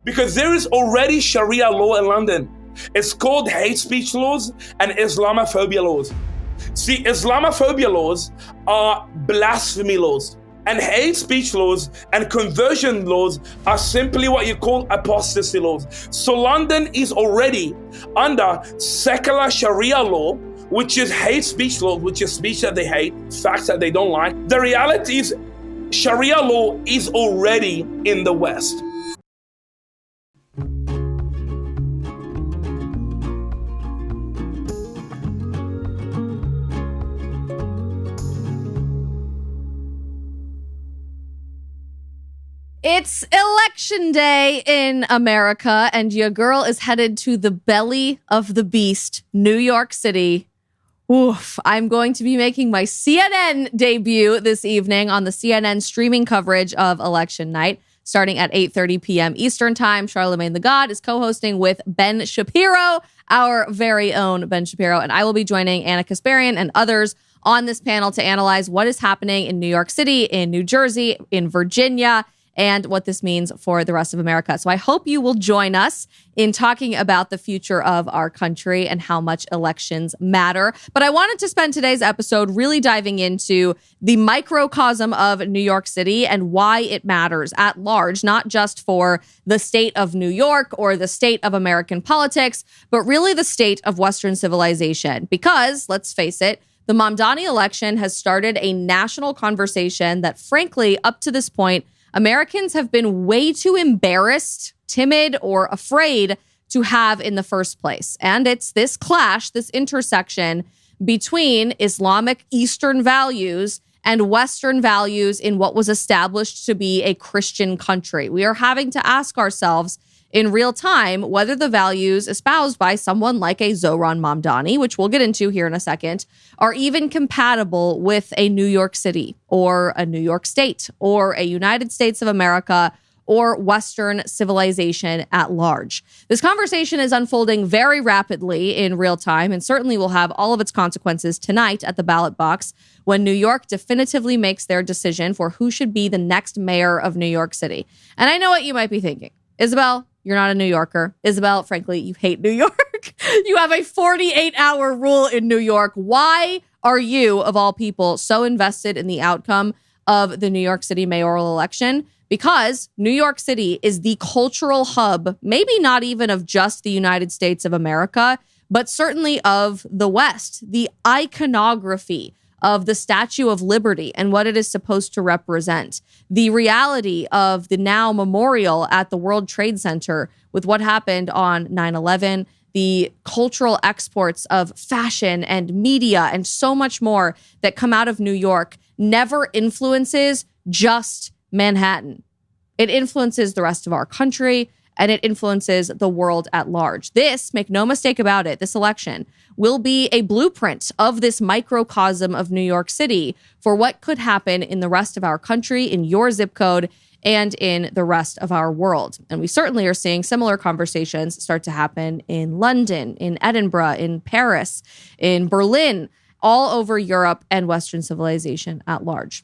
Because there is already Sharia law in London. It's called hate speech laws and Islamophobia laws. See, Islamophobia laws are blasphemy laws, and hate speech laws and conversion laws are simply what you call apostasy laws. So London is already under secular Sharia law, which is hate speech law, which is speech that they hate, facts that they don't like. The reality is Sharia law is already in the West. It's election day in America, and your girl is headed to the belly of the beast, New York City. Oof, I'm going to be making my CNN debut this evening on the CNN streaming coverage of election night, starting at 8:30 p.m. Eastern Time. Charlemagne the God is co-hosting with Ben Shapiro, our very own Ben Shapiro, and I will be joining Anna Kasparian and others on this panel to analyze what is happening in New York City, in New Jersey, in Virginia, and what this means for the rest of America. So I hope you will join us in talking about the future of our country and how much elections matter. But I wanted to spend today's episode really diving into the microcosm of New York City and why it matters at large, not just for the state of New York or the state of American politics, but really the state of Western civilization. Because, let's face it, the Mamdani election has started a national conversation that, frankly, up to this point, Americans have been way too embarrassed, timid, or afraid to have in the first place. And it's this clash, this intersection between Islamic Eastern values and Western values in what was established to be a Christian country. We are having to ask ourselves in real time whether the values espoused by someone like a Zohran Mamdani, which we'll get into here in a second, are even compatible with a New York City or a New York State or a United States of America or Western civilization at large. This conversation is unfolding very rapidly in real time and certainly will have all of its consequences tonight at the ballot box when New York definitively makes their decision for who should be the next mayor of New York City. And I know what you might be thinking. Isabel, you're not a New Yorker. Isabel, frankly, you hate New York. You have a 48-hour rule in New York. Why are you, of all people, so invested in the outcome of the New York City mayoral election? Because New York City is the cultural hub, maybe not even of just the United States of America, but certainly of the West. The iconography of the Statue of Liberty and what it is supposed to represent. The reality of the now memorial at the World Trade Center with what happened on 9/11, the cultural exports of fashion and media and so much more that come out of New York never influences just Manhattan. It influences the rest of our country and it influences the world at large. This, make no mistake about it, this election will be a blueprint of this microcosm of New York City for what could happen in the rest of our country, in your zip code, and in the rest of our world. And we certainly are seeing similar conversations start to happen in London, in Edinburgh, in Paris, in Berlin, all over Europe and Western civilization at large.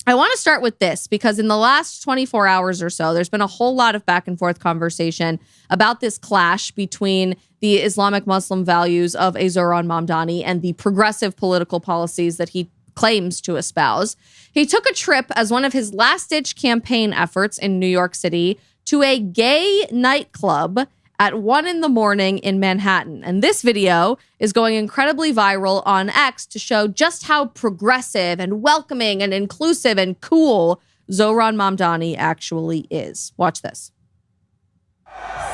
I want to start with this because in the last 24 hours or so, there's been a whole lot of back and forth conversation about this clash between the Islamic Muslim values of a Zohran Mamdani and the progressive political policies that he claims to espouse. He took a trip as one of his last-ditch campaign efforts in New York City to a gay nightclub at 1 a.m. in Manhattan. And this video is going incredibly viral on X to show just how progressive and welcoming and inclusive and cool Zohran Mamdani actually is. Watch this.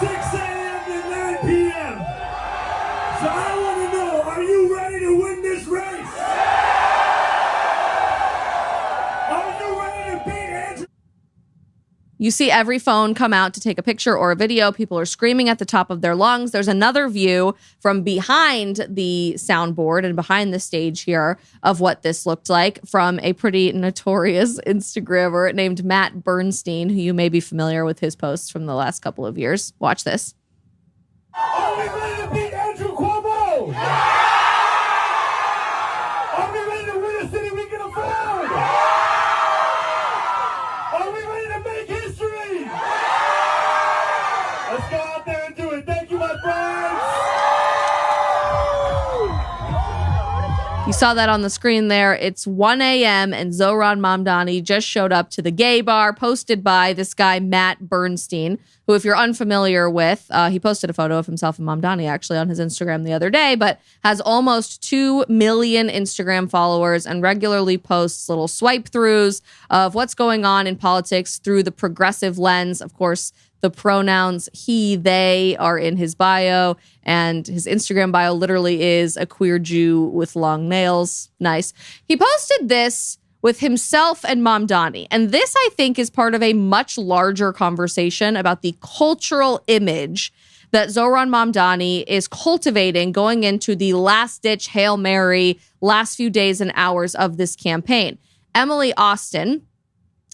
6 a.m. to 9 p.m. So I want to know, are you ready to win this race? Are you ready to beat Andrew? You see every phone come out to take a picture or a video. People are screaming at the top of their lungs. There's another view from behind the soundboard and behind the stage here of what this looked like from a pretty notorious Instagrammer named Matt Bernstein, who you may be familiar with his posts from the last couple of years. Watch this. Are we ready to beat Andrew Cuomo? Are we ready to win a city we can afford? Are we ready to make history? Let's go out there and do it. Thank you, my friends. You saw that on the screen there. It's 1 a.m. and Zohran Mamdani just showed up to the gay bar posted by this guy, Matt Bernstein, who, if you're unfamiliar with, he posted a photo of himself and Mamdani actually on his Instagram the other day, but has almost 2 million Instagram followers and regularly posts little swipe throughs of what's going on in politics through the progressive lens. Of course, the pronouns he, they are in his bio, and his Instagram bio literally is a queer Jew with long nails. Nice. He posted this with himself and Mamdani. And this, I think, is part of a much larger conversation about the cultural image that Zohran Mamdani is cultivating going into the last-ditch Hail Mary last few days and hours of this campaign. Emily Austin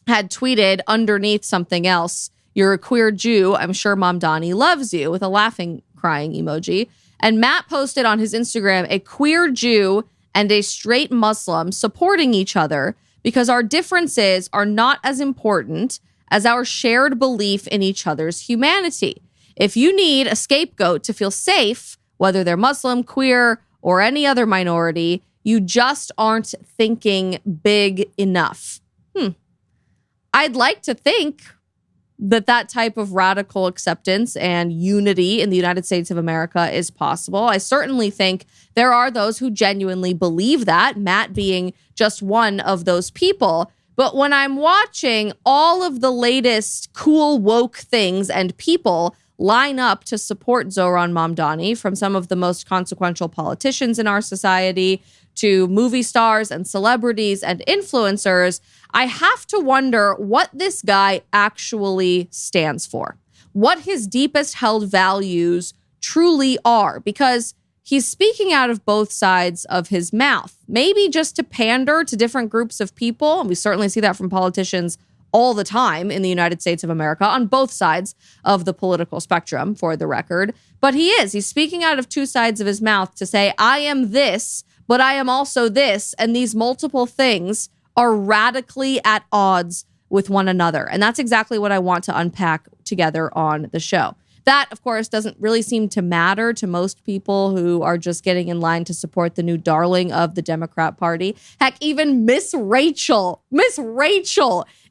had tweeted underneath something else, "You're a queer Jew. I'm sure Mamdani loves you," with a laughing, crying emoji. And Matt posted on his Instagram a queer Jew and a straight Muslim supporting each other because our differences are not as important as our shared belief in each other's humanity. If you need a scapegoat to feel safe, whether they're Muslim, queer, or any other minority, you just aren't thinking big enough. I'd like to think that type of radical acceptance and unity in the United States of America is possible. I certainly think there are those who genuinely believe that, Matt being just one of those people. But when I'm watching all of the latest cool woke things and people line up to support Zohran Mamdani, from some of the most consequential politicians in our society to movie stars and celebrities and influencers, I have to wonder what this guy actually stands for, what his deepest held values truly are, because he's speaking out of both sides of his mouth, maybe just to pander to different groups of people. And we certainly see that from politicians all the time in the United States of America, on both sides of the political spectrum, for the record. But he's speaking out of two sides of his mouth to say, I am this, but I am also this, and these multiple things are radically at odds with one another. And that's exactly what I want to unpack together on the show. That, of course, doesn't really seem to matter to most people who are just getting in line to support the new darling of the Democrat Party. Heck, even Miss Rachel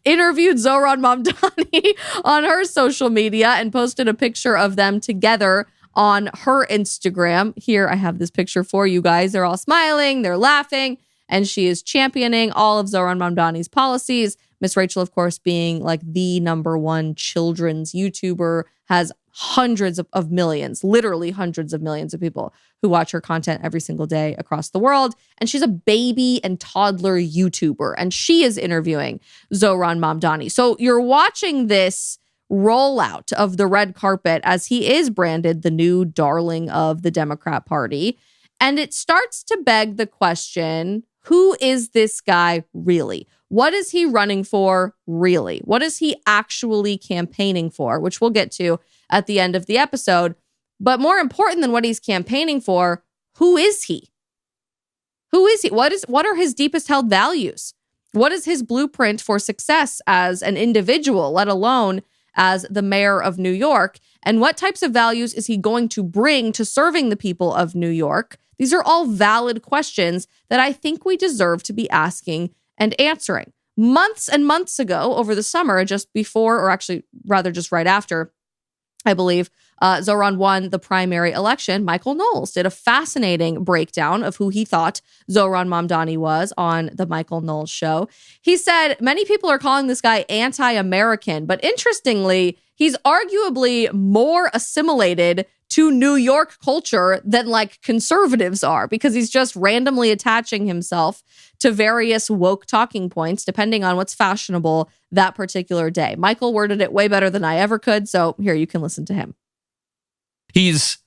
interviewed Zohran Mamdani on her social media and posted a picture of them together on her Instagram. Here, I have this picture for you guys. They're all smiling, they're laughing, and she is championing all of Zohran Mamdani's policies. Miss Rachel, of course, being like the #1 children's YouTuber, has hundreds of millions, literally hundreds of millions of people who watch her content every single day across the world. And she's a baby and toddler YouTuber, and she is interviewing Zohran Mamdani. So you're watching this rollout of the red carpet as he is branded the new darling of the Democrat Party. And it starts to beg the question, who is this guy really? What is he running for really? What is he actually campaigning for? Which we'll get to at the end of the episode. But more important than what he's campaigning for, who is he? Who is he? What are his deepest held values? What is his blueprint for success as an individual, let alone as the mayor of New York? And what types of values is he going to bring to serving the people of New York? These are all valid questions that I think we deserve to be asking and answering. Months and months ago, over the summer, just before, or actually rather just right after, I believe, Zohran won the primary election, Michael Knowles did a fascinating breakdown of who he thought Zohran Mamdani was on the Michael Knowles show. He said, many people are calling this guy anti-American, but interestingly, he's arguably more assimilated to New York culture than like conservatives are, because he's just randomly attaching himself to various woke talking points depending on what's fashionable that particular day. Michael worded it way better than I ever could, so here, you can listen to him. He's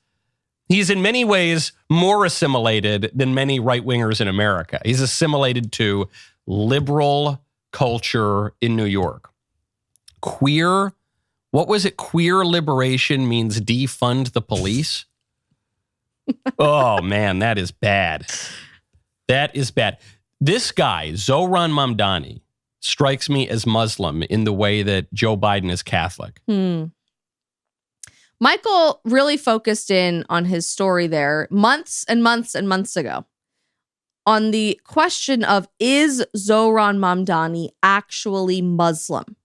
in many ways more assimilated than many right-wingers in America. He's assimilated to liberal culture in New York. Queer, what was it? Queer liberation means defund the police? Oh, man, that is bad. That is bad. This guy, Zohran Mamdani, strikes me as Muslim in the way that Joe Biden is Catholic. Michael really focused in on his story there months and months and months ago on the question of, is Zohran Mamdani actually Muslim?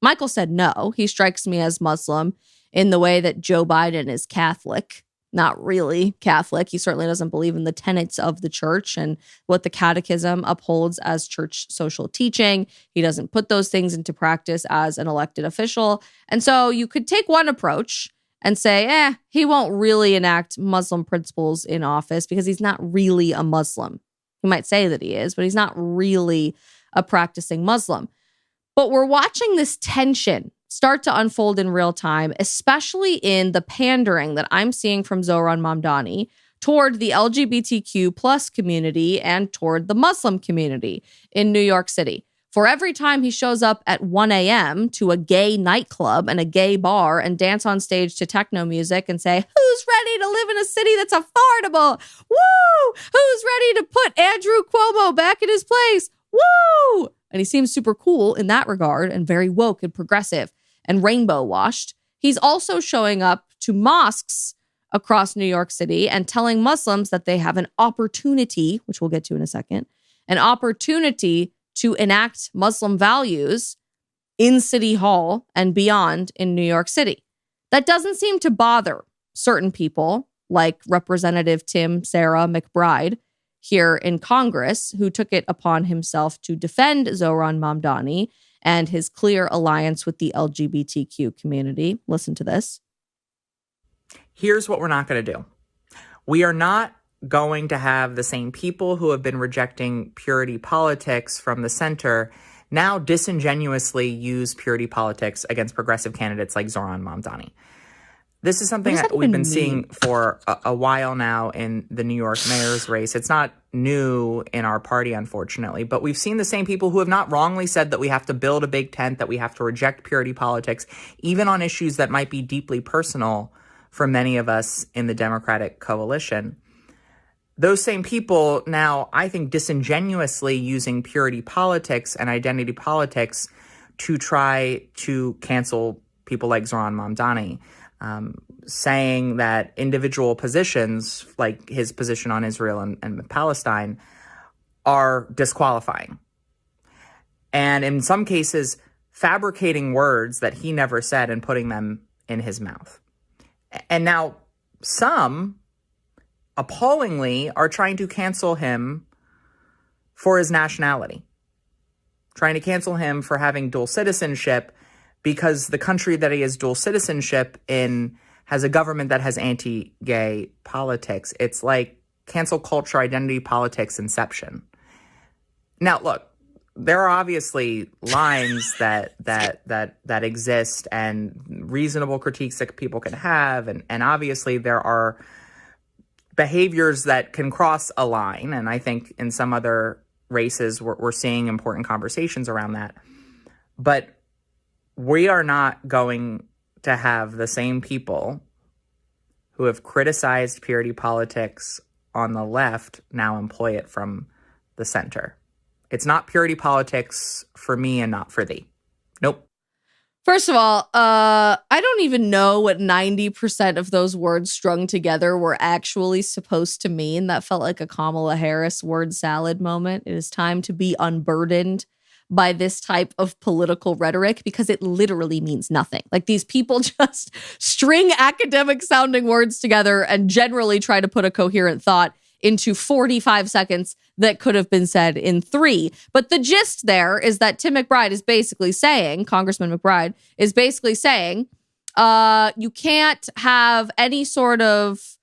Michael said no. He strikes me as Muslim in the way that Joe Biden is Catholic. Not really Catholic. He certainly doesn't believe in the tenets of the church and what the catechism upholds as church social teaching. He doesn't put those things into practice as an elected official. And so you could take one approach and say, he won't really enact Muslim principles in office because he's not really a Muslim. He might say that he is, but he's not really a practicing Muslim. But we're watching this tension start to unfold in real time, especially in the pandering that I'm seeing from Zohran Mamdani toward the LGBTQ plus community and toward the Muslim community in New York City. For every time he shows up at 1 a.m. to a gay nightclub and a gay bar and dance on stage to techno music and say, who's ready to live in a city that's affordable? Woo! Who's ready to put Andrew Cuomo back in his place? Woo! And he seems super cool in that regard and very woke and progressive and rainbow washed. He's also showing up to mosques across New York City and telling Muslims that they have an opportunity, which we'll get to in a second, an opportunity to enact Muslim values in City Hall and beyond in New York City. That doesn't seem to bother certain people like Representative Tim Sarah McBride here in Congress, who took it upon himself to defend Zohran Mamdani and his clear alliance with the LGBTQ community. Listen to this. Here's what we're not going to do. We are not going to have the same people who have been rejecting purity politics from the center now disingenuously use purity politics against progressive candidates like Zohran Mamdani. This is something that we've been seeing for a while now in the New York mayor's race. It's not new in our party, unfortunately, but we've seen the same people who have not wrongly said that we have to build a big tent, that we have to reject purity politics, even on issues that might be deeply personal for many of us in the Democratic coalition. Those same people now, I think, disingenuously using purity politics and identity politics to try to cancel people like Zohran Mamdani, saying that individual positions, like his position on Israel and Palestine, are disqualifying. And in some cases, fabricating words that he never said and putting them in his mouth. And now some, appallingly, are trying to cancel him for his nationality, trying to cancel him for having dual citizenship because the country that he has dual citizenship in has a government that has anti-gay politics. It's like cancel culture, identity politics inception. Now, look, there are obviously lines that exist and reasonable critiques that people can have, and obviously there are behaviors that can cross a line, and I think in some other races we're seeing important conversations around that. But we are not going to have the same people who have criticized purity politics on the left now employ it from the center. It's not purity politics for me and not for thee. Nope. First of all, I don't even know what 90% of those words strung together were actually supposed to mean. That felt like a Kamala Harris word salad moment. It is time to be unburdened by this type of political rhetoric because it literally means nothing. Like, these people just string academic sounding words together and generally try to put a coherent thought into 45 seconds that could have been said in 3. But the gist there is that Tim McBride is basically saying, Congressman McBride is basically saying, you can't have any sort of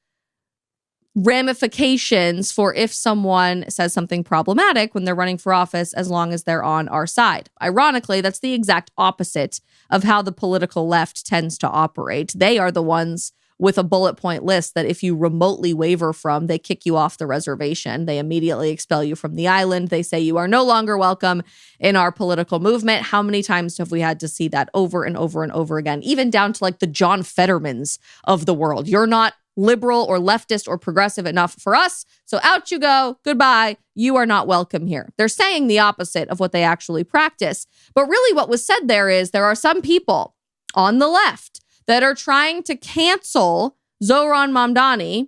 ramifications for if someone says something problematic when they're running for office, as long as they're on our side. Ironically, that's the exact opposite of how the political left tends to operate. They are the ones with a bullet point list that if you remotely waver from, they kick you off the reservation. They immediately expel you from the island. They say you are no longer welcome in our political movement. How many times have we had to see that over and over and over again, even down to like the John Fettermans of the world? You're not liberal or leftist or progressive enough for us, so out you go. Goodbye. You are not welcome here. They're saying the opposite of what they actually practice. But really what was said there is there are some people on the left that are trying to cancel Zohran Mamdani.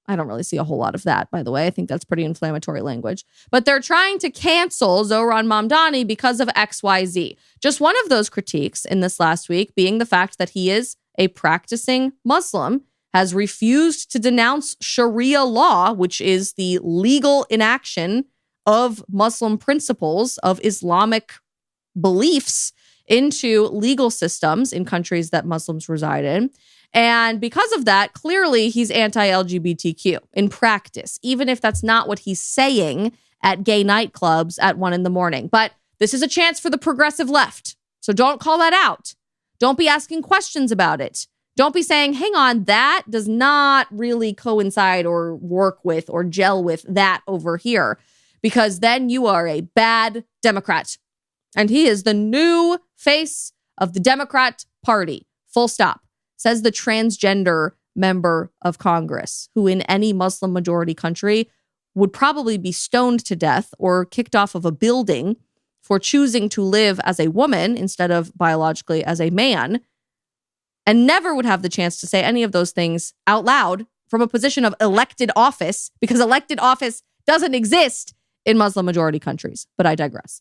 I don't really see a whole lot of that, by the way. I think that's pretty inflammatory language. But they're trying to cancel Zohran Mamdani because of XYZ. Just one of those critiques in this last week being the fact that he is a practicing Muslim, has refused to denounce Sharia law, which is the legal inaction of Muslim principles, of Islamic beliefs into legal systems in countries that Muslims reside in. And because of that, clearly he's anti-LGBTQ in practice, even if that's not what he's saying at gay nightclubs at 1 a.m. But this is a chance for the progressive left. So don't call that out. Don't be asking questions about it. Don't be saying, hang on, that does not really coincide or work with or gel with that over here, because then you are a bad Democrat. And he is the new face of the Democrat Party. Full stop. Says the transgender member of Congress, who in any Muslim majority country would probably be stoned to death or kicked off of a building for choosing to live as a woman instead of biologically as a man, and never would have the chance to say any of those things out loud from a position of elected office, because elected office doesn't exist in Muslim majority countries. But I digress.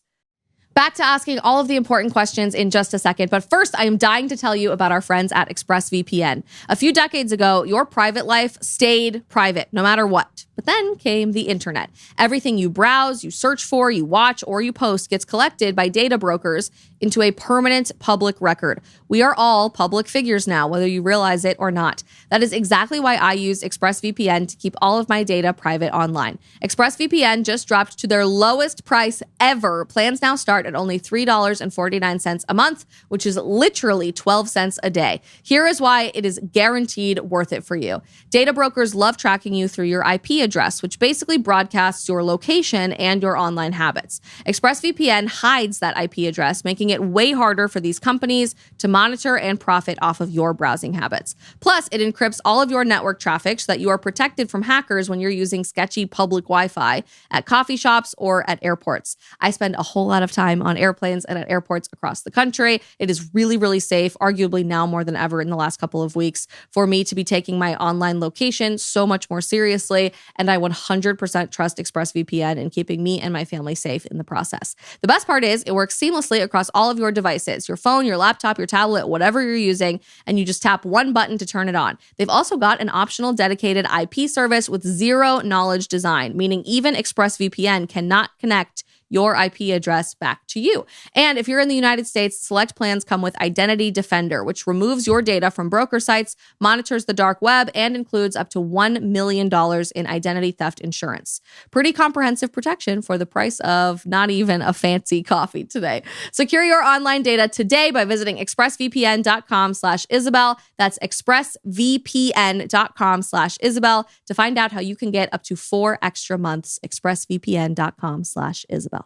Back to asking all of the important questions in just a second. But first, I am dying to tell you about our friends at ExpressVPN. A few decades ago, your private life stayed private, no matter what. But then came the internet. Everything you browse, you search for, you watch, or you post gets collected by data brokers into a permanent public record. We are all public figures now, whether you realize it or not. That is exactly why I use ExpressVPN to keep all of my data private online. ExpressVPN just dropped to their lowest price ever. Plans now start at only $3.49 a month, which is literally 12 cents a day. Here is why it is guaranteed worth it for you. Data brokers love tracking you through your IP address, which basically broadcasts your location and your online habits. ExpressVPN hides that IP address, making it way harder for these companies to monitor and profit off of your browsing habits. Plus, it encrypts all of your network traffic so that you are protected from hackers when you're using sketchy public Wi-Fi at coffee shops or at airports. I spend a whole lot of time on airplanes and at airports across the country. It is really, really safe, arguably now more than ever in the last couple of weeks, for me to be taking my online location so much more seriously. And I 100% trust ExpressVPN in keeping me and my family safe in the process. The best part is it works seamlessly across all of your devices, your phone, your laptop, your tablet, whatever you're using, and you just tap one button to turn it on. They've also got an optional dedicated IP service with zero knowledge design, meaning even ExpressVPN cannot connect your IP address back to you. And if you're in the United States, select plans come with Identity Defender, which removes your data from broker sites, monitors the dark web, and includes up to $1 million in identity theft insurance. Pretty comprehensive protection for the price of not even a fancy coffee today. Secure your online data today by visiting expressvpn.com/Isabel. That's expressvpn.com/Isabel to find out how you can get up to 4 extra months. expressvpn.com/Isabel.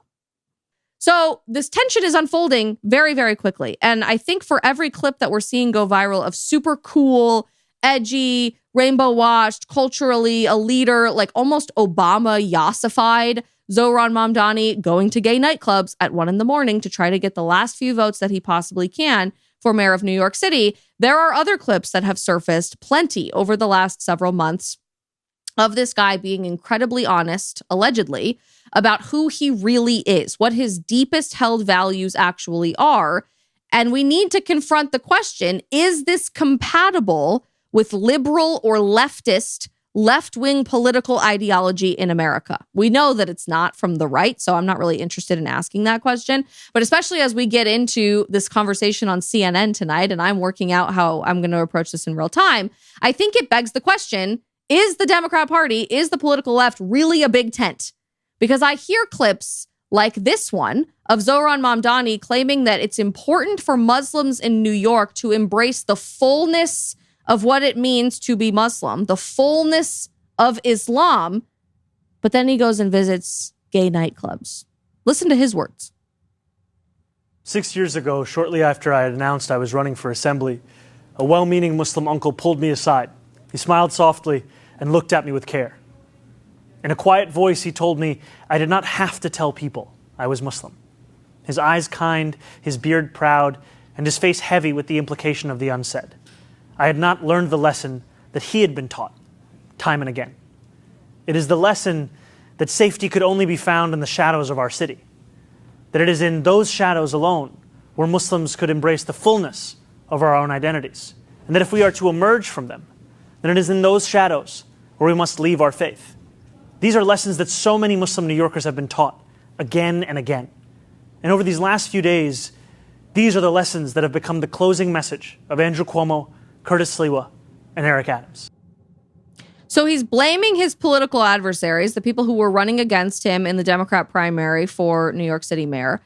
So this tension is unfolding very, very quickly. And I think for every clip that we're seeing go viral of super cool, edgy, rainbow washed, culturally a leader, like almost Obama-yassified Zohran Mamdani going to gay nightclubs at 1 a.m. to try to get the last few votes that he possibly can for mayor of New York City, there are other clips that have surfaced plenty over the last several months of this guy being incredibly honest, allegedly, about who he really is, what his deepest held values actually are. And we need to confront the question, is this compatible with liberal or leftist, left-wing political ideology in America? We know that it's not from the right, so I'm not really interested in asking that question. But especially as we get into this conversation on CNN tonight, and I'm working out how I'm going to approach this in real time, I think it begs the question, is the Democrat Party, is the political left really a big tent? Because I hear clips like this one of Zohran Mamdani claiming that it's important for Muslims in New York to embrace the fullness of what it means to be Muslim, the fullness of Islam, but then he goes and visits gay nightclubs. Listen to his words. 6 years ago, shortly after I had announced I was running for assembly, a well-meaning Muslim uncle pulled me aside. He smiled softly and looked at me with care. In a quiet voice, he told me I did not have to tell people I was Muslim. His eyes kind, his beard proud, and his face heavy with the implication of the unsaid. I had not learned the lesson that he had been taught time and again. It is the lesson that safety could only be found in the shadows of our city, that it is in those shadows alone where Muslims could embrace the fullness of our own identities, and that if we are to emerge from them, then it is in those shadows where we must leave our faith. These are lessons that so many Muslim New Yorkers have been taught again and again. And over these last few days, these are the lessons that have become the closing message of Andrew Cuomo, Curtis Sliwa, and Eric Adams. So he's blaming his political adversaries, the people who were running against him in the Democrat primary for New York City mayor,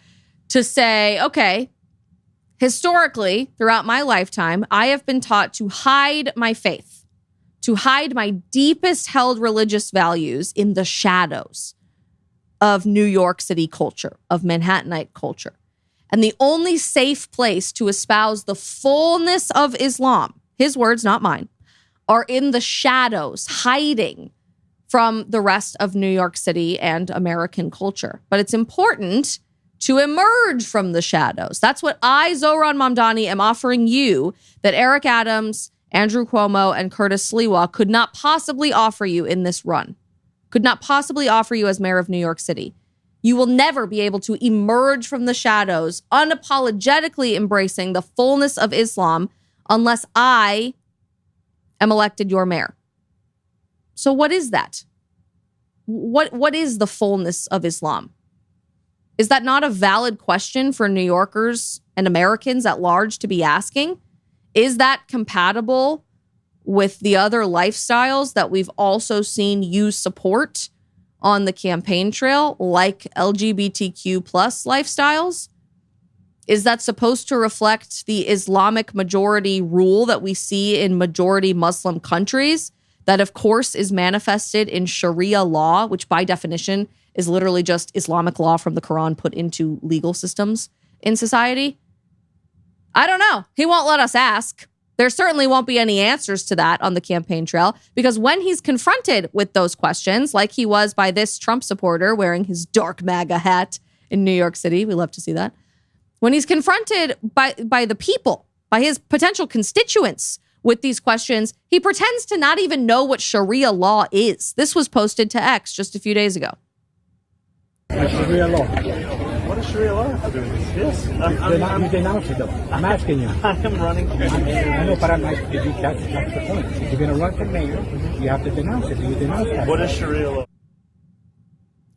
to say, okay, historically, throughout my lifetime, I have been taught to hide my faith, to hide my deepest held religious values in the shadows of New York City culture, of Manhattanite culture. And the only safe place to espouse the fullness of Islam, his words, not mine, are in the shadows, hiding from the rest of New York City and American culture. But it's important to emerge from the shadows. That's what I, Zohran Mamdani, am offering you that Eric Adams, Andrew Cuomo, and Curtis Sliwa could not possibly offer you in this run, could not possibly offer you as mayor of New York City. You will never be able to emerge from the shadows, unapologetically embracing the fullness of Islam, unless I am elected your mayor. So what is that? What is the fullness of Islam? Is that not a valid question for New Yorkers and Americans at large to be asking? Is that compatible with the other lifestyles that we've also seen you support on the campaign trail, like LGBTQ plus lifestyles? Is that supposed to reflect the Islamic majority rule that we see in majority Muslim countries? That, of course, is manifested in Sharia law, which by definition is literally just Islamic law from the Quran put into legal systems in society? I don't know. He won't let us ask. There certainly won't be any answers to that on the campaign trail, because when he's confronted with those questions, like he was by this Trump supporter wearing his dark MAGA hat in New York City, we love to see that. When he's confronted by the people, by his potential constituents with these questions, he pretends to not even know what Sharia law is. This was posted to X just a few days ago. Sharia law. What does Sharia law have to do with this? Yes. I'm denouncing them. I'm asking you. I am running. I know, but that's the point. If you're going to run for mayor, you have to denounce it. You denounce that. What is Sharia law?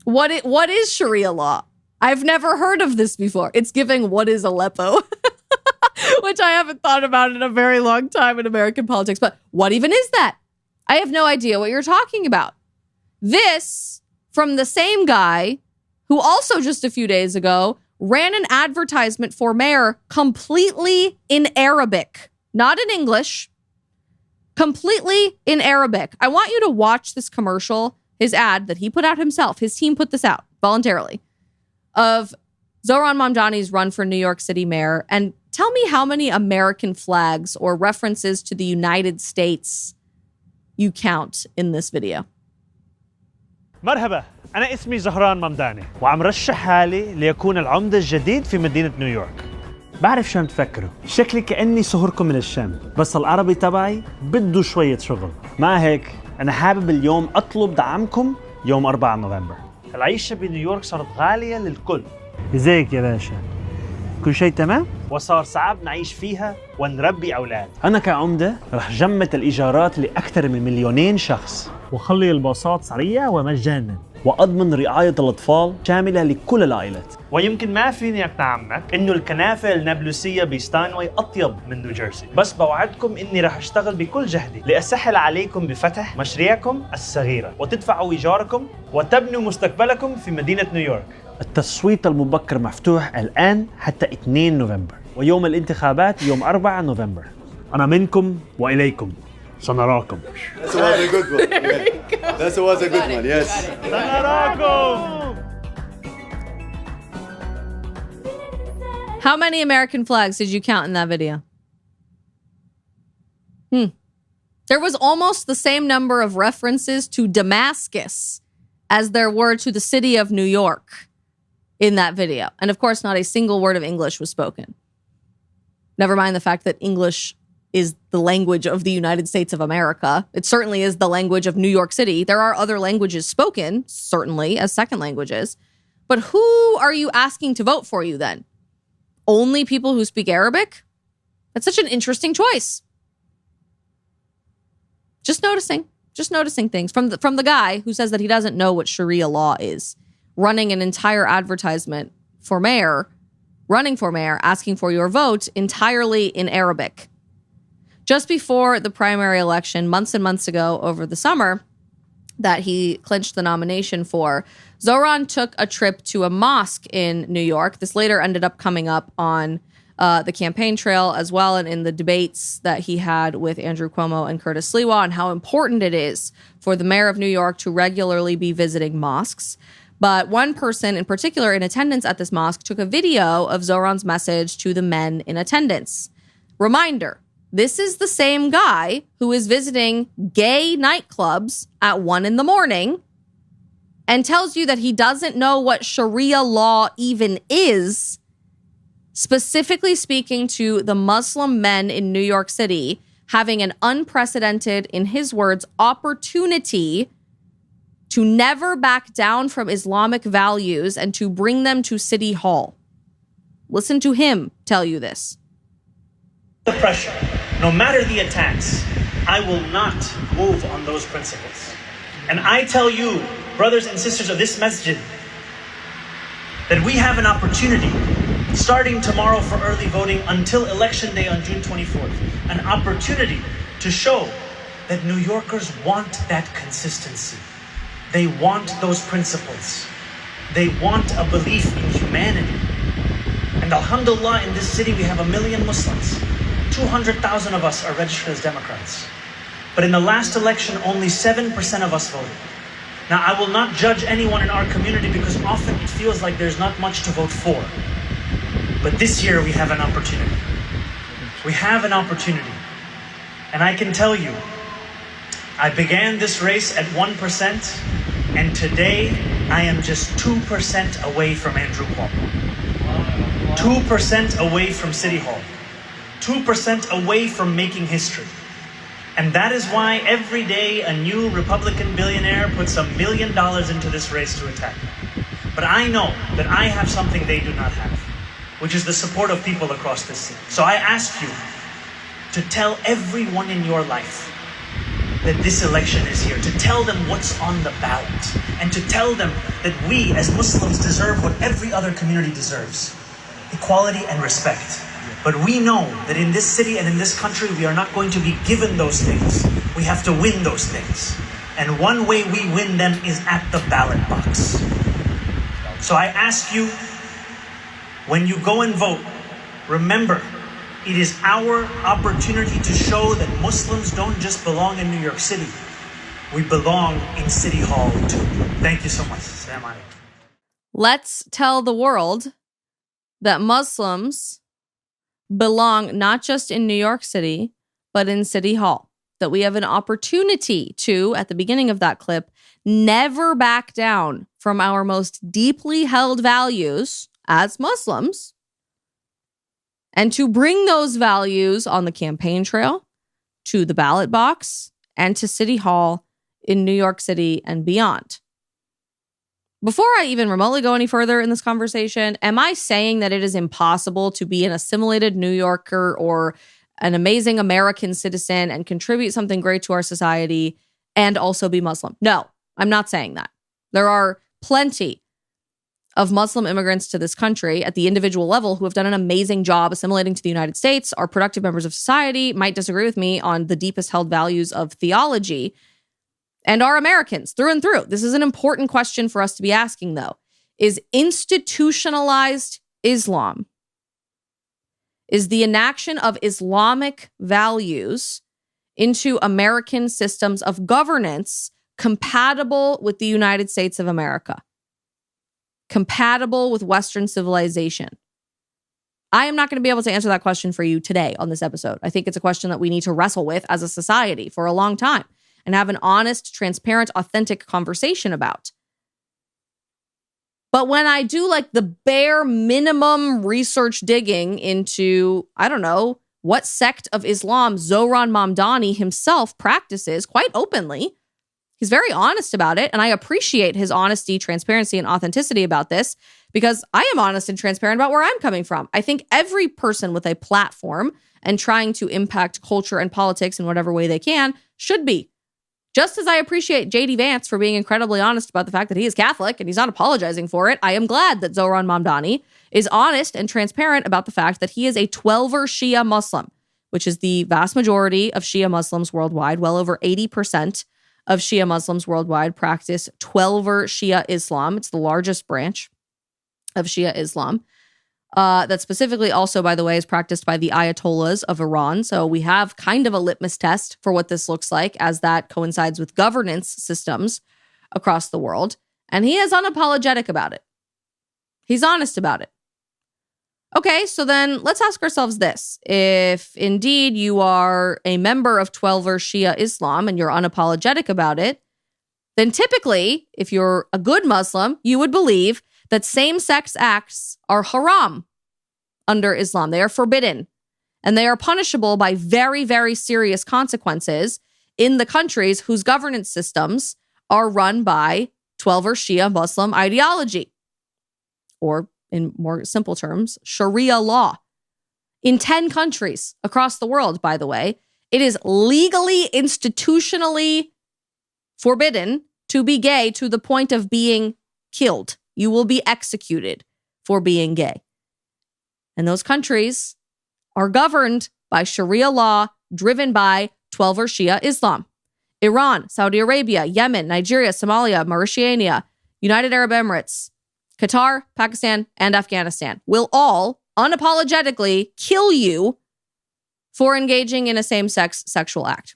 What is Sharia law? I've never heard of this before. It's giving what is Aleppo, which I haven't thought about in a very long time in American politics. But what even is that? I have no idea what you're talking about. This from the same guy who also just a few days ago ran an advertisement for mayor completely in Arabic, not in English, completely in Arabic. I want you to watch this commercial, his ad that he put out himself. His team put this out voluntarily, of Zohran Mamdani's run for New York City mayor, and tell me how many American flags or references to the United States you count in this video. مرحبا، أنا اسمي زهران ممداني وعم رشح حالي ليكون العمدة الجديد في مدينة نيويورك. بعرف شو عم تفكروا، شكلي كأني صهركم من الشام، بس العربي تبعي بده شوية شغل. مع هيك أنا حابب اليوم أطلب دعمكم يوم 4 نوفمبر. العيشة بنيويورك صارت غالية للكل. ازيك يا باشا؟ كل شيء تمام؟ وصار صعب نعيش فيها ونربي أولاد. أنا كعمدة رح جمد الإيجارات لأكثر من 2,000,000 شخص، وخلي الباصات سريعة ومجانا، وأضمن رعاية الأطفال شاملة لكل العائلات. ويمكن ما فيني أقنعك إنه الكنافة النابلسية بستانواي أطيب من نيوجيرسي، بس بوعدكم إني رح أشتغل بكل جهدي لأسهل عليكم بفتح مشاريعكم الصغيرة وتدفعوا إيجاركم وتبنوا مستقبلكم في مدينة نيويورك. التصويت المبكر مفتوح الآن حتى 2 نوفمبر، ويوم الانتخابات يوم 4 نوفمبر. أنا منكم وإليكم، سنراكم. That was a good one. That was a good one, yes. سنراكم. How many American flags did you count in that video? There was almost the same number of references to Damascus as there were to the city of New York in that video. And of course, not a single word of English was spoken. Never mind the fact that English is the language of the United States of America. It certainly is the language of New York City. There are other languages spoken, certainly, as second languages. But who are you asking to vote for you then? Only people who speak Arabic? That's such an interesting choice. Just noticing things from the guy who says that he doesn't know what Sharia law is, running an entire advertisement for mayor, running for mayor, asking for your vote entirely in Arabic. Just before the primary election, months and months ago over the summer, that he clinched the nomination for, Zohran took a trip to a mosque in New York. This later ended up coming up on the campaign trail as well, and in the debates that he had with Andrew Cuomo and Curtis Sliwa, and how important it is for the mayor of New York to regularly be visiting mosques. But one person in particular in attendance at this mosque took a video of Zohran's message to the men in attendance. Reminder, this is the same guy who is visiting gay nightclubs at 1 a.m. and tells you that he doesn't know what Sharia law even is, specifically speaking to the Muslim men in New York City having an unprecedented, in his words, opportunity to never back down from Islamic values and to bring them to City Hall. Listen to him tell you this. The pressure, no matter the attacks, I will not move on those principles. And I tell you, brothers and sisters of this masjid, that we have an opportunity, starting tomorrow for early voting until election day on June 24th, an opportunity to show that New Yorkers want that consistency. They want those principles. They want a belief in humanity. And alhamdulillah, in this city we have 1 million Muslims. 200,000 of us are registered as Democrats. But in the last election, only 7% of us voted. Now, I will not judge anyone in our community because often it feels like there's not much to vote for. But this year we have an opportunity. We have an opportunity. And I can tell you, I began this race at 1%, and today I am just 2% away from Andrew Cuomo. 2% away from City Hall. 2% away from making history. And that is why every day a new Republican billionaire puts $1 million into this race to attack me. But I know that I have something they do not have, which is the support of people across this city. So I ask you to tell everyone in your life that this election is here, to tell them what's on the ballot, and to tell them that we as Muslims deserve what every other community deserves, equality and respect. But we know that in this city and in this country, we are not going to be given those things. We have to win those things. And one way we win them is at the ballot box. So I ask you, when you go and vote, remember, it is our opportunity to show that Muslims don't just belong in New York City. We belong in City Hall too. Thank you so much. Assalamu alaikum. Let's tell the world that Muslims belong not just in New York City, but in City Hall. That we have an opportunity to, at the beginning of that clip, never back down from our most deeply held values as Muslims, and to bring those values on the campaign trail, to the ballot box, and to City Hall in New York City and beyond. Before I even remotely go any further in this conversation, am I saying that it is impossible to be an assimilated New Yorker or an amazing American citizen and contribute something great to our society and also be Muslim? No, I'm not saying that. There are plenty of Muslim immigrants to this country at the individual level who have done an amazing job assimilating to the United States, are productive members of society, might disagree with me on the deepest held values of theology, and are Americans through and through. This is an important question for us to be asking, though. Is institutionalized Islam, is the enaction of Islamic values into American systems of governance compatible with the United States of America? Compatible with Western civilization? I am not going to be able to answer that question for you today on this episode. I think it's a question that we need to wrestle with as a society for a long time and have an honest, transparent, authentic conversation about. But when I do like the bare minimum research digging into, I don't know, what sect of Islam Zohran Mamdani himself practices quite openly. He's very honest about it, and I appreciate his honesty, transparency, and authenticity about this because I am honest and transparent about where I'm coming from. I think every person with a platform and trying to impact culture and politics in whatever way they can should be. Just as I appreciate J.D. Vance for being incredibly honest about the fact that he is Catholic and he's not apologizing for it, I am glad that Zohran Mamdani is honest and transparent about the fact that he is a 12er Shia Muslim, which is the vast majority of Shia Muslims worldwide. Well over 80% of Shia Muslims worldwide practice 12er Shia Islam. It's the largest branch of Shia Islam. That specifically also, by the way, is practiced by the Ayatollahs of Iran. So we have kind of a litmus test for what this looks like as that coincides with governance systems across the world. And he is unapologetic about it. He's honest about it. Okay, so then let's ask ourselves this. If indeed you are a member of 12er Shia Islam and you're unapologetic about it, then typically, if you're a good Muslim, you would believe that same-sex acts are haram under Islam. They are forbidden, and they are punishable by very, very serious consequences in the countries whose governance systems are run by 12er Shia Muslim ideology, or in more simple terms, Sharia law. In 10 countries across the world, by the way, it is legally, institutionally forbidden to be gay to the point of being killed. You will be executed for being gay. And those countries are governed by Sharia law driven by 12er Shia Islam. Iran, Saudi Arabia, Yemen, Nigeria, Somalia, Mauritania, United Arab Emirates, Qatar, Pakistan, and Afghanistan will all unapologetically kill you for engaging in a same-sex sexual act.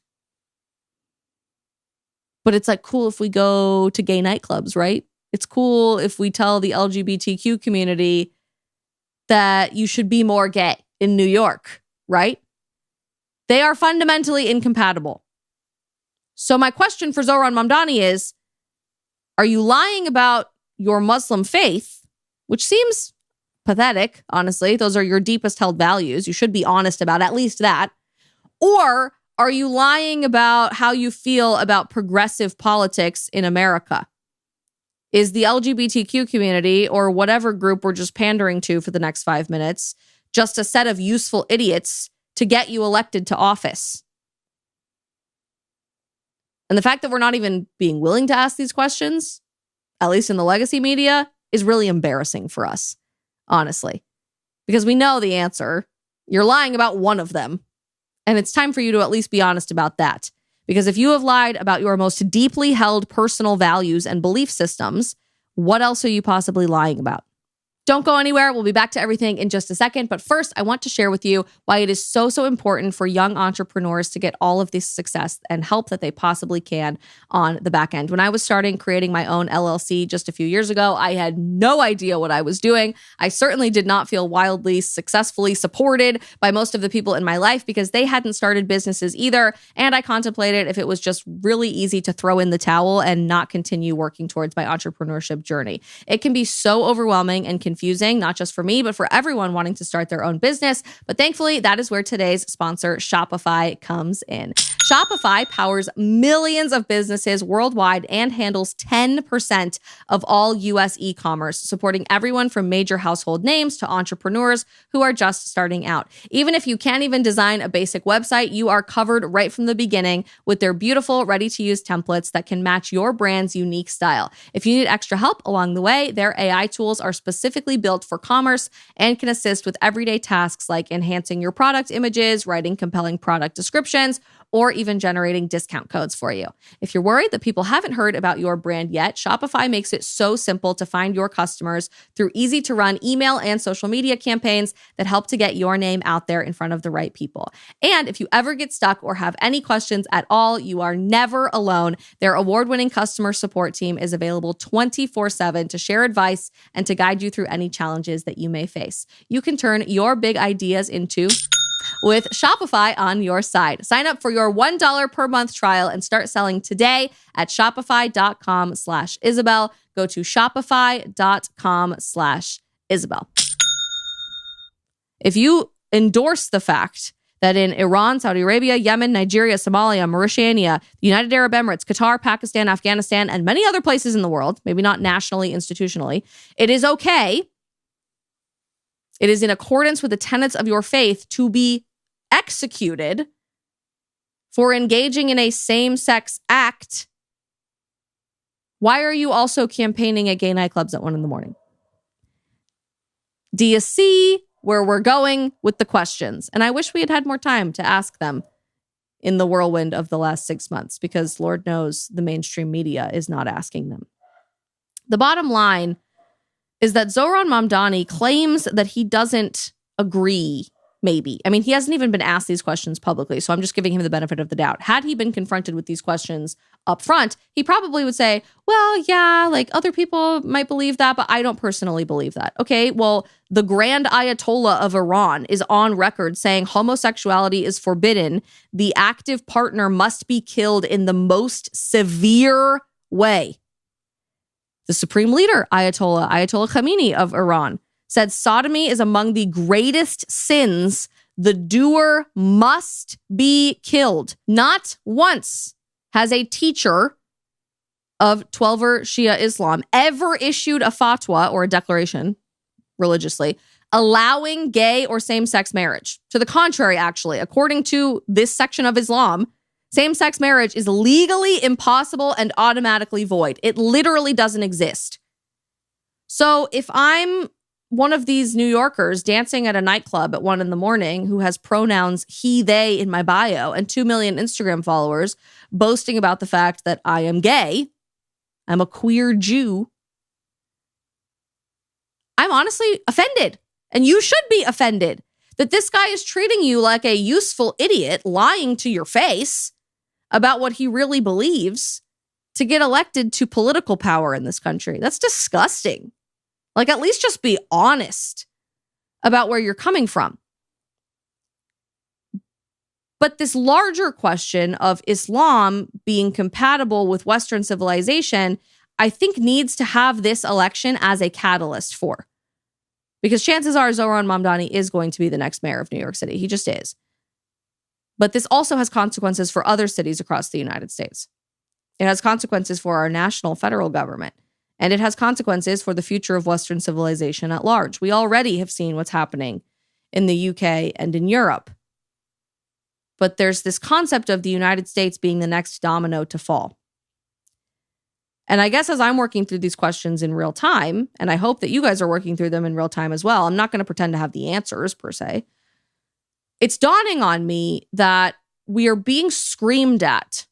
But it's like cool if we go to gay nightclubs, right? It's cool if we tell the LGBTQ community that you should be more gay in New York, right? They are fundamentally incompatible. So my question for Zohran Mamdani is, are you lying about your Muslim faith, which seems pathetic, honestly? Those are your deepest held values. You should be honest about at least that. Or are you lying about how you feel about progressive politics in America? Is the LGBTQ community, or whatever group we're just pandering to for the next 5 minutes, just a set of useful idiots to get you elected to office? And the fact that we're not even being willing to ask these questions, at least in the legacy media, is really embarrassing for us, honestly. Because we know the answer. You're lying about one of them. And it's time for you to at least be honest about that. Because if you have lied about your most deeply held personal values and belief systems, what else are you possibly lying about? Don't go anywhere. We'll be back to everything in just a second. But first, I want to share with you why it is so important for young entrepreneurs to get all of this success and help that they possibly can on the back end. When I was starting creating my own LLC just a few years ago, I had no idea what I was doing. I certainly did not feel wildly successfully supported by most of the people in my life because they hadn't started businesses either. And I contemplated if it was just really easy to throw in the towel and not continue working towards my entrepreneurship journey. It can be so overwhelming and confusing, not just for me, but for everyone wanting to start their own business. But thankfully, that is where today's sponsor, Shopify, comes in. Shopify powers millions of businesses worldwide and handles 10% of all U.S. e-commerce, supporting everyone from major household names to entrepreneurs who are just starting out. Even if you can't even design a basic website, you are covered right from the beginning with their beautiful, ready-to-use templates that can match your brand's unique style. If you need extra help along the way, their AI tools are specifically built for commerce and can assist with everyday tasks like enhancing your product images, writing compelling product descriptions, or even generating discount codes for you. If you're worried that people haven't heard about your brand yet, Shopify makes it so simple to find your customers through easy-to-run email and social media campaigns that help to get your name out there in front of the right people. And if you ever get stuck or have any questions at all, you are never alone. Their award-winning customer support team is available 24/7 to share advice and to guide you through any challenges that you may face. You can turn your big ideas into with Shopify on your side. Sign up for your $1 per month trial and start selling today at shopify.com/Isabel. Go to shopify.com/Isabel. If you endorse the fact that in Iran, Saudi Arabia, Yemen, Nigeria, Somalia, Mauritania, the United Arab Emirates, Qatar, Pakistan, Afghanistan, and many other places in the world, maybe not nationally, institutionally, it is okay. It is in accordance with the tenets of your faith to be executed for engaging in a same-sex act. Why are you also campaigning at gay nightclubs at 1 a.m? Do you see where we're going with the questions? And I wish we had had more time to ask them in the whirlwind of the last 6 months, because Lord knows the mainstream media is not asking them. The bottom line is that Zohran Mamdani claims that he doesn't agree, maybe. I mean, he hasn't even been asked these questions publicly, so I'm just giving him the benefit of the doubt. Had he been confronted with these questions up front, he probably would say, well, yeah, like other people might believe that, but I don't personally believe that. Okay, well, the Grand Ayatollah of Iran is on record saying homosexuality is forbidden. The active partner must be killed in the most severe way. The supreme leader, Ayatollah Khamenei of Iran, said sodomy is among the greatest sins. The doer must be killed. Not once has a teacher of 12er Shia Islam ever issued a fatwa or a declaration religiously allowing gay or same-sex marriage. To the contrary, actually, according to this section of Islam, same-sex marriage is legally impossible and automatically void. It literally doesn't exist. So if I'm one of these New Yorkers dancing at a nightclub at 1 a.m. who has pronouns he, they in my bio and 2 million Instagram followers boasting about the fact that I am gay, I'm a queer Jew, I'm honestly offended. And you should be offended that this guy is treating you like a useful idiot, lying to your face about what he really believes to get elected to political power in this country. That's disgusting. Like, at least just be honest about where you're coming from. But this larger question of Islam being compatible with Western civilization, I think needs to have this election as a catalyst for. Because chances are Zohran Mamdani is going to be the next mayor of New York City. He just is. But this also has consequences for other cities across the United States. It has consequences for our national federal government. And it has consequences for the future of Western civilization at large. We already have seen what's happening in the UK and in Europe. But there's this concept of the United States being the next domino to fall. And I guess as I'm working through these questions in real time, and I hope that you guys are working through them in real time as well, I'm not going to pretend to have the answers per se. It's dawning on me that we are being screamed at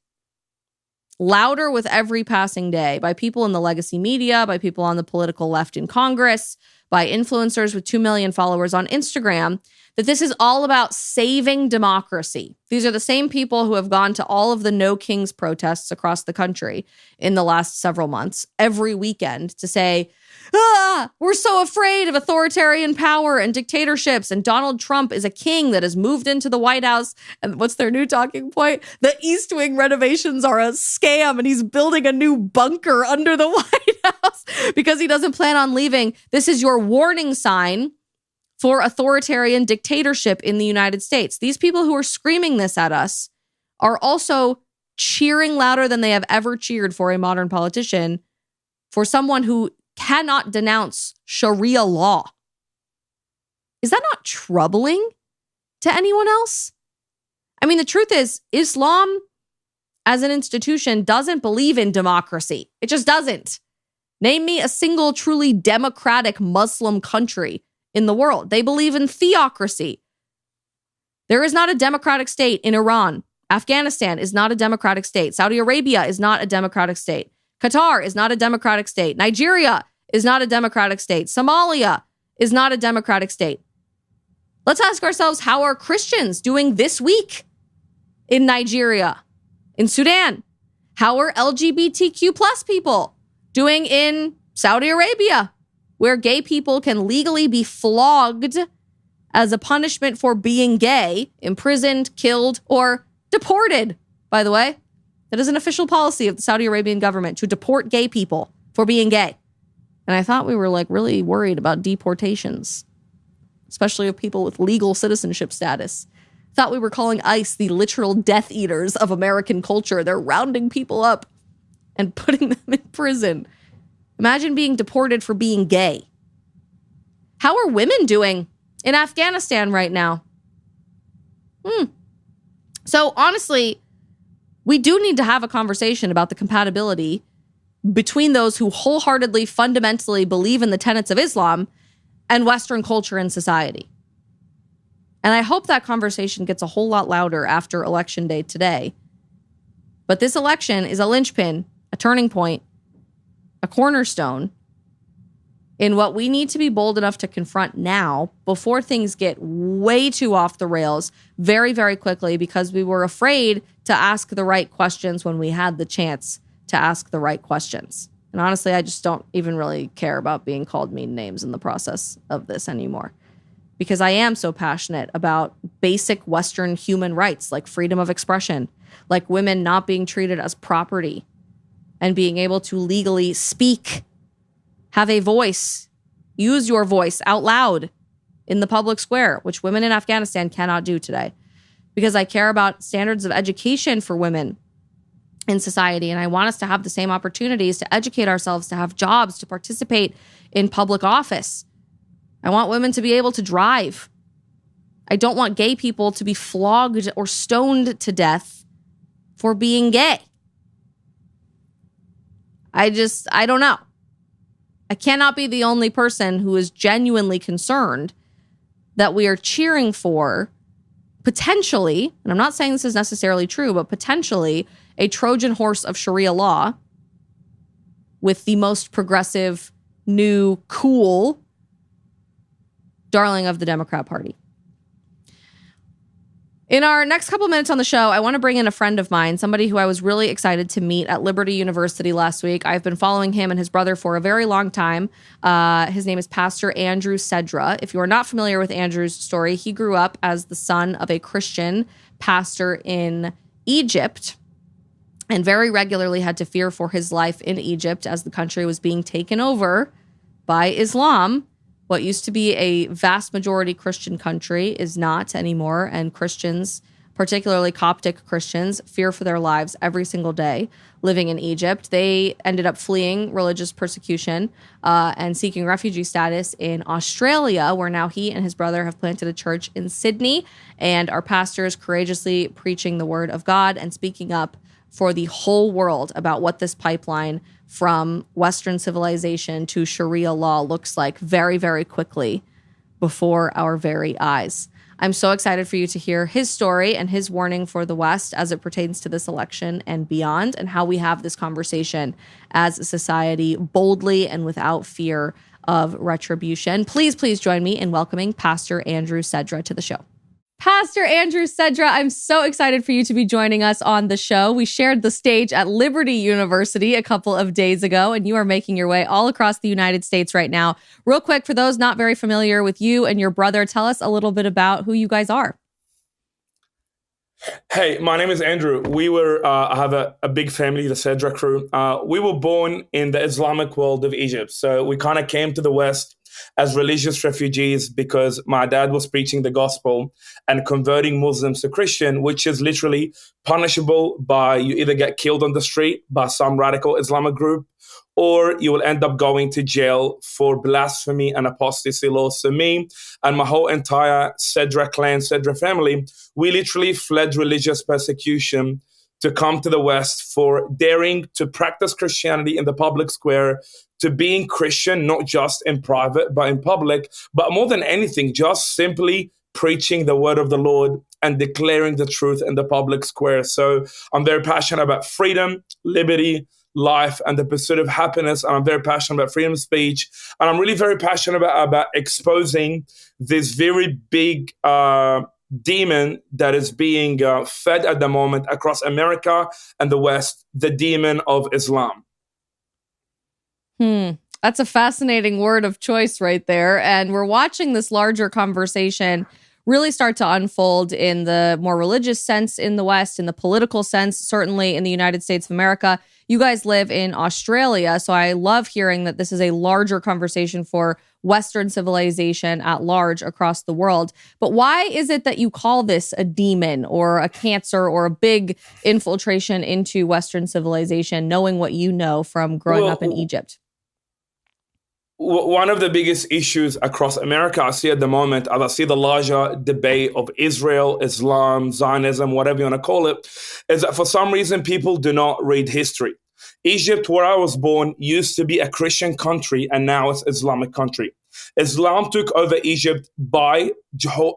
louder with every passing day by people in the legacy media, by people on the political left in Congress, by influencers with 2 million followers on Instagram, that this is all about saving democracy. These are the same people who have gone to all of the No Kings protests across the country in the last several months, every weekend, to say, we're so afraid of authoritarian power and dictatorships, and Donald Trump is a king that has moved into the White House. And what's their new talking point? The East Wing renovations are a scam, and he's building a new bunker under the White House because he doesn't plan on leaving. This is your warning sign for authoritarian dictatorship in the United States. These people who are screaming this at us are also cheering louder than they have ever cheered for a modern politician, for someone who cannot denounce Sharia law. Is that not troubling to anyone else? I mean, the truth is, Islam as an institution doesn't believe in democracy. It just doesn't. Name me a single truly democratic Muslim country in the world. They believe in theocracy. There is not a democratic state in Iran. Afghanistan is not a democratic state. Saudi Arabia is not a democratic state. Qatar is not a democratic state. Nigeria is not a democratic state. Somalia is not a democratic state. Let's ask ourselves, how are Christians doing this week in Nigeria, in Sudan? How are LGBTQ plus people doing in Saudi Arabia, where gay people can legally be flogged as a punishment for being gay, imprisoned, killed, or deported, by the way? That is an official policy of the Saudi Arabian government to deport gay people for being gay. And I thought we were like really worried about deportations, especially of people with legal citizenship status. Thought we were calling ICE the literal Death Eaters of American culture. They're rounding people up and putting them in prison. Imagine being deported for being gay. How are women doing in Afghanistan right now? So honestly, we do need to have a conversation about the compatibility between those who wholeheartedly, fundamentally believe in the tenets of Islam and Western culture and society. And I hope that conversation gets a whole lot louder after Election Day today. But this election is a linchpin, a turning point, a cornerstone in what we need to be bold enough to confront now before things get way too off the rails very, very quickly, because we were afraid to ask the right questions when we had the chance to ask the right questions. And honestly, I just don't even really care about being called mean names in the process of this anymore, because I am so passionate about basic Western human rights like freedom of expression, like women not being treated as property and being able to legally speak, have a voice, use your voice out loud in the public square, which women in Afghanistan cannot do today. Because I care about standards of education for women in society, and I want us to have the same opportunities to educate ourselves, to have jobs, to participate in public office. I want women to be able to drive. I don't want gay people to be flogged or stoned to death for being gay. I don't know. I cannot be the only person who is genuinely concerned that we are cheering for potentially, and I'm not saying this is necessarily true, but potentially a Trojan horse of Sharia law with the most progressive, new, cool darling of the Democrat Party. In our next couple minutes on the show, I want to bring in a friend of mine, somebody who I was really excited to meet at Liberty University last week. I've been following him and his brother for a very long time. His name is Pastor Andrew Sedra. If you are not familiar with Andrew's story, he grew up as the son of a Christian pastor in Egypt and very regularly had to fear for his life in Egypt as the country was being taken over by Islam. What used to be a vast majority Christian country is not anymore, and Christians, particularly Coptic Christians, fear for their lives every single day living in Egypt. They ended up fleeing religious persecution and seeking refugee status in Australia, where now he and his brother have planted a church in Sydney and are pastors courageously preaching the word of God and speaking up for the whole world about what this pipeline from Western civilization to Sharia law looks like very, very quickly before our very eyes. I'm so excited for you to hear his story and his warning for the West as it pertains to this election and beyond, and how we have this conversation as a society boldly and without fear of retribution. Please, please join me in welcoming Pastor Andrew Sedra to the show. Pastor Andrew Sedra, I'm so excited for you to be joining us on the show. We shared the stage at Liberty University a couple of days ago, and you are making your way all across the United States right now. Real quick, for those not very familiar with you and your brother, tell us a little bit about who you guys are. Hey, my name is Andrew. I have a big family, the Sedra crew. We were born in the Islamic world of Egypt. So we kind of came to the West as religious refugees because my dad was preaching the gospel and converting Muslims to Christian, which is literally punishable by you either get killed on the street by some radical Islamic group, or you will end up going to jail for blasphemy and apostasy laws. So me and my whole entire Sedra clan, Sedra family, we literally fled religious persecution to come to the West for daring to practice Christianity in the public square, to being Christian, not just in private, but in public, but more than anything, just simply preaching the word of the Lord and declaring the truth in the public square. So I'm very passionate about freedom, liberty, life, and the pursuit of happiness. And I'm very passionate about freedom of speech. And I'm really very passionate about exposing this very big demon that is being fed at the moment across America and the West, the demon of Islam. That's a fascinating word of choice right there. And we're watching this larger conversation really start to unfold in the more religious sense in the West, in the political sense, certainly in the United States of America. You guys live in Australia, so I love hearing that this is a larger conversation for Western civilization at large across the world. But why is it that you call this a demon or a cancer or a big infiltration into Western civilization, knowing what you know from growing up in Egypt? One of the biggest issues across America I see at the moment, as I see the larger debate of Israel, Islam, Zionism, whatever you want to call it, is that for some reason people do not read history. Egypt, where I was born, used to be a Christian country, and now it's Islamic country. Islam took over Egypt by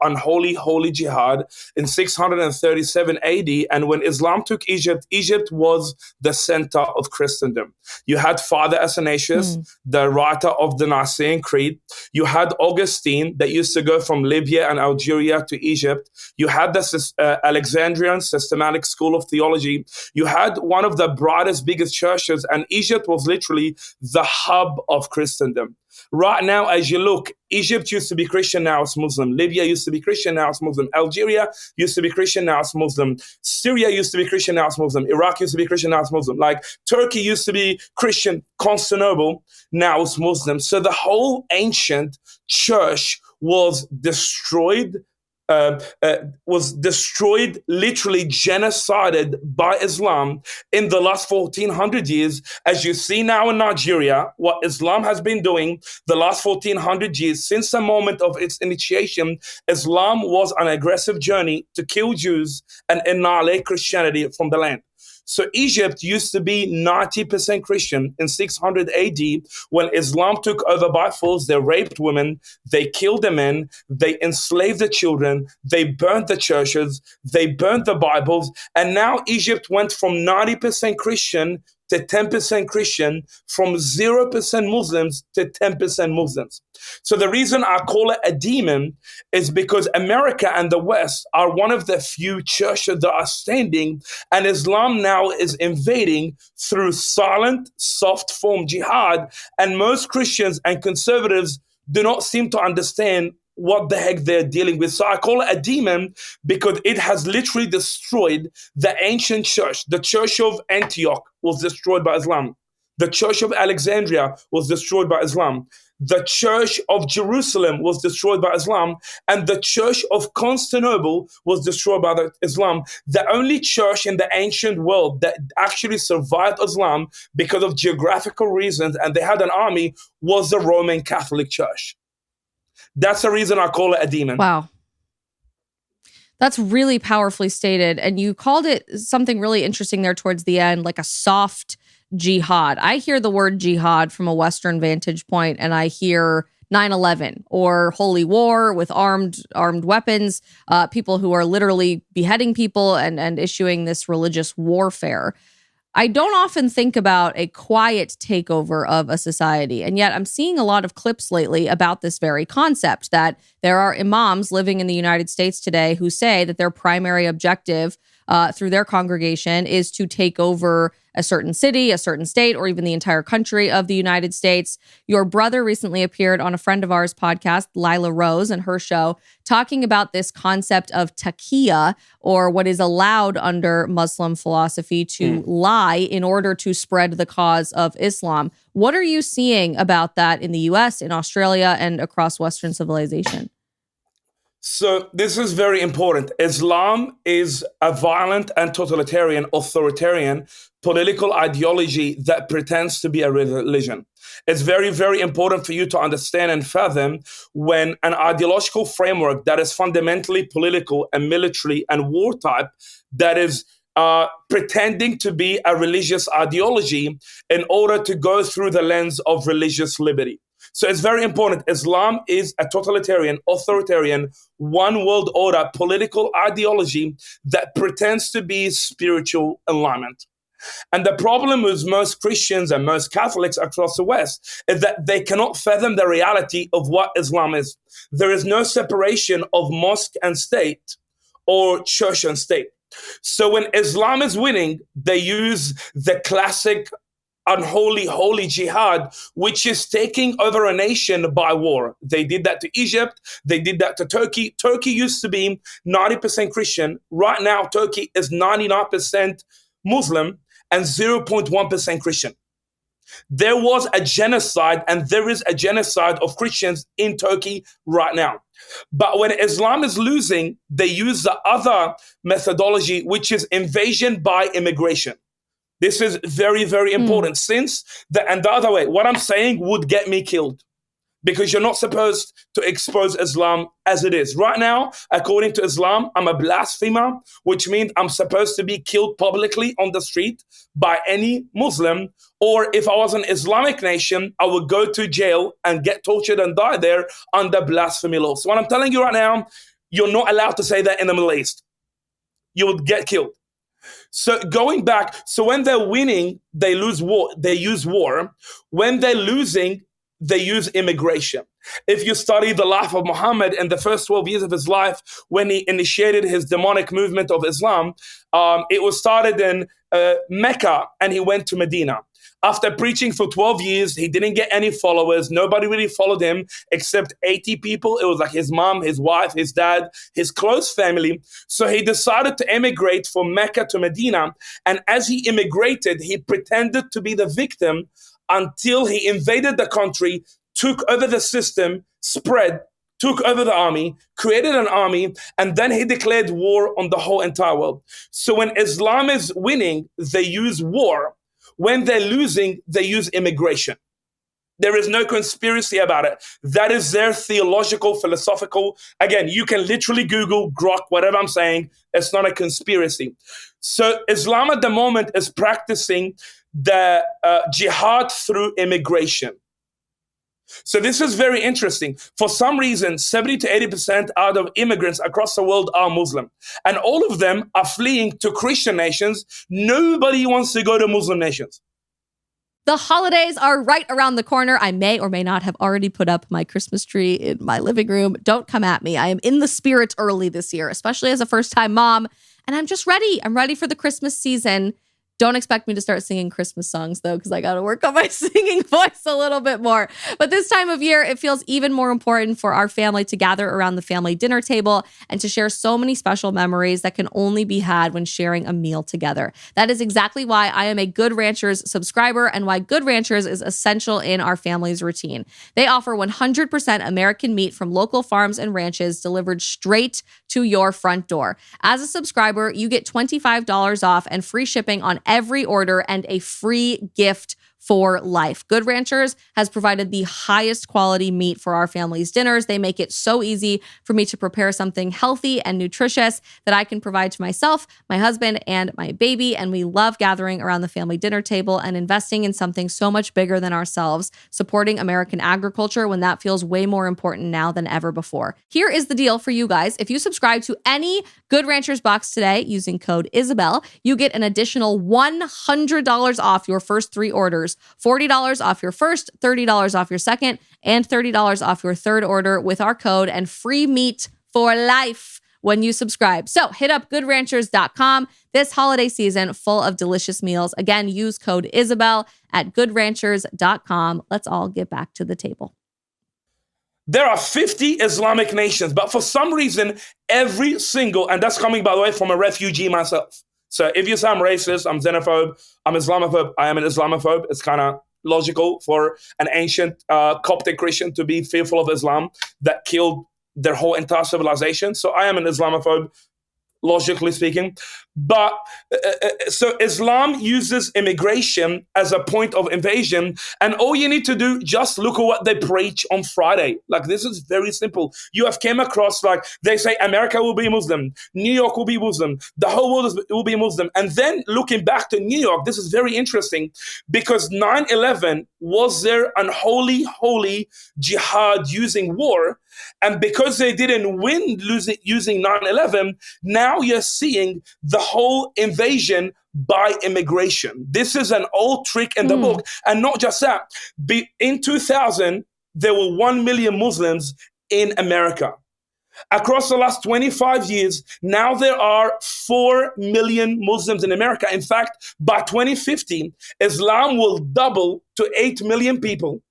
unholy, holy jihad in 637 AD. And when Islam took Egypt, Egypt was the center of Christendom. You had Father Athanasius, the writer of the Nicene Creed. You had Augustine that used to go from Libya and Algeria to Egypt. You had the Alexandrian Systematic School of Theology. You had one of the brightest, biggest churches, and Egypt was literally the hub of Christendom. Right now, as you look, Egypt used to be Christian, now it's Muslim. Libya used to be Christian, now it's Muslim. Algeria used to be Christian, now it's Muslim. Syria used to be Christian, now it's Muslim. Iraq used to be Christian, now it's Muslim. Like Turkey used to be Christian, Constantinople, now it's Muslim. So the whole ancient church was destroyed, literally genocided by Islam in the last 1400 years. As you see now in Nigeria, what Islam has been doing the last 1400 years, since the moment of its initiation, Islam was on an aggressive journey to kill Jews and annihilate Christianity from the land. So Egypt used to be 90% Christian in 600 AD. When Islam took over by force, they raped women, they killed the men, they enslaved the children, they burnt the churches, they burnt the Bibles, and now Egypt went from 90% Christian to 10% Christian, from 0% Muslims to 10% Muslims. So the reason I call it a demon is because America and the West are one of the few churches that are standing, and Islam now is invading through silent, soft form jihad, and most Christians and conservatives do not seem to understand what the heck they're dealing with. So I call it a demon because it has literally destroyed the ancient church. The church of Antioch was destroyed by Islam. The church of Alexandria was destroyed by Islam. The church of Jerusalem was destroyed by Islam. And the church of Constantinople was destroyed by Islam. The only church in the ancient world that actually survived Islam because of geographical reasons, and they had an army, was the Roman Catholic Church. That's the reason I call it a demon. Wow. That's really powerfully stated. And you called it something really interesting there towards the end, like a soft jihad. I hear the word jihad from a Western vantage point, and I hear 9/11 or holy war with armed weapons, people who are literally beheading people and issuing this religious warfare. I don't often think about a quiet takeover of a society, and yet I'm seeing a lot of clips lately about this very concept, that there are imams living in the United States today who say that their primary objective through their congregation is to take over a certain city, a certain state, or even the entire country of the United States. Your brother recently appeared on a friend of ours podcast, Lila Rose, and her show, talking about this concept of taqiyya, or what is allowed under Muslim philosophy to lie in order to spread the cause of Islam. What are you seeing about that in the US, in Australia, and across Western civilization? So this is very important. Islam is a violent and totalitarian, authoritarian political ideology that pretends to be a religion. It's very, very important for you to understand and fathom when an ideological framework that is fundamentally political and military and war type, that is pretending to be a religious ideology in order to go through the lens of religious liberty. So it's very important. Islam is a totalitarian, authoritarian, one world order political ideology that pretends to be spiritual alignment. And the problem with most Christians and most Catholics across the West is that they cannot fathom the reality of what Islam is. There is no separation of mosque and state or church and state. So when Islam is winning, they use the classic unholy, holy jihad, which is taking over a nation by war. They did that to Egypt. They did that to Turkey. Turkey used to be 90% Christian. Right now, Turkey is 99% Muslim and 0.1% Christian. There was a genocide, and there is a genocide of Christians in Turkey right now. But when Islam is losing, they use the other methodology, which is invasion by immigration. This is very, very important. And the other way, what I'm saying would get me killed, because you're not supposed to expose Islam as it is. Right now, according to Islam, I'm a blasphemer, which means I'm supposed to be killed publicly on the street by any Muslim. Or if I was an Islamic nation, I would go to jail and get tortured and die there under blasphemy law. So what I'm telling you right now, you're not allowed to say that in the Middle East. You would get killed. So going back, so when they're winning, they lose war. They use war. When they're losing, they use immigration. If you study the life of Muhammad in the first 12 years of his life, when he initiated his demonic movement of Islam, it was started in Mecca, and he went to Medina. After preaching for 12 years, he didn't get any followers. Nobody really followed him except 80 people. It was like his mom, his wife, his dad, his close family. So he decided to emigrate from Mecca to Medina. And as he immigrated, he pretended to be the victim until he invaded the country, took over the system, took over the army, created an army, and then he declared war on the whole entire world. So when Islam is winning, they use war. When they're losing, they use immigration. There is no conspiracy about it. That is their theological, philosophical. Again, you can literally Google, grok, whatever I'm saying. It's not a conspiracy. So Islam at the moment is practicing the jihad through immigration. So this is very interesting. For some reason, 70 to 80% out of immigrants across the world are Muslim. And all of them are fleeing to Christian nations. Nobody wants to go to Muslim nations. The holidays are right around the corner. I may or may not have already put up my Christmas tree in my living room. Don't come at me. I am in the spirit early this year, especially as a first-time mom. And I'm just ready. I'm ready for the Christmas season. Don't expect me to start singing Christmas songs, though, because I got to work on my singing voice a little bit more. But this time of year, it feels even more important for our family to gather around the family dinner table and to share so many special memories that can only be had when sharing a meal together. That is exactly why I am a Good Ranchers subscriber and why Good Ranchers is essential in our family's routine. They offer 100% American meat from local farms and ranches delivered straight to your front door. As a subscriber, you get $25 off and free shipping on every order and a free gift for life. Good Ranchers has provided the highest quality meat for our family's dinners. They make it so easy for me to prepare something healthy and nutritious that I can provide to myself, my husband, and my baby. And we love gathering around the family dinner table and investing in something so much bigger than ourselves, supporting American agriculture when that feels way more important now than ever before. Here is the deal for you guys. If you subscribe to any Good Ranchers box today using code Isabel, you get an additional $100 off your first 3 orders. $40 off your first, $30 off your second, and $30 off your third order with our code, and free meat for life when you subscribe. So hit up goodranchers.com this holiday season, full of delicious meals. Again, use code Isabel at goodranchers.com. Let's all get back to the table. There are 50 Islamic nations, but for some reason, every single, and that's coming, by the way, from a refugee myself. So if you say I'm racist, I'm xenophobe, I'm Islamophobe, I am an Islamophobe. It's kind of logical for an ancient Coptic Christian to be fearful of Islam that killed their whole entire civilization. So I am an Islamophobe, logically speaking. But so Islam uses immigration as a point of invasion. And all you need to do, just look at what they preach on Friday. Like, this is very simple. You have came across, like, they say America will be Muslim, New York will be Muslim, the whole world will be Muslim. And then looking back to New York, this is very interesting because 9/11 was their unholy, holy jihad using war. And because they didn't win using 9/11, now you're seeing the whole invasion by immigration. This is an old trick in the book. And not just that, in 2000, there were 1 million Muslims in America. Across the last 25 years, now there are 4 million Muslims in America. In fact, by 2050, Islam will double to 8 million people.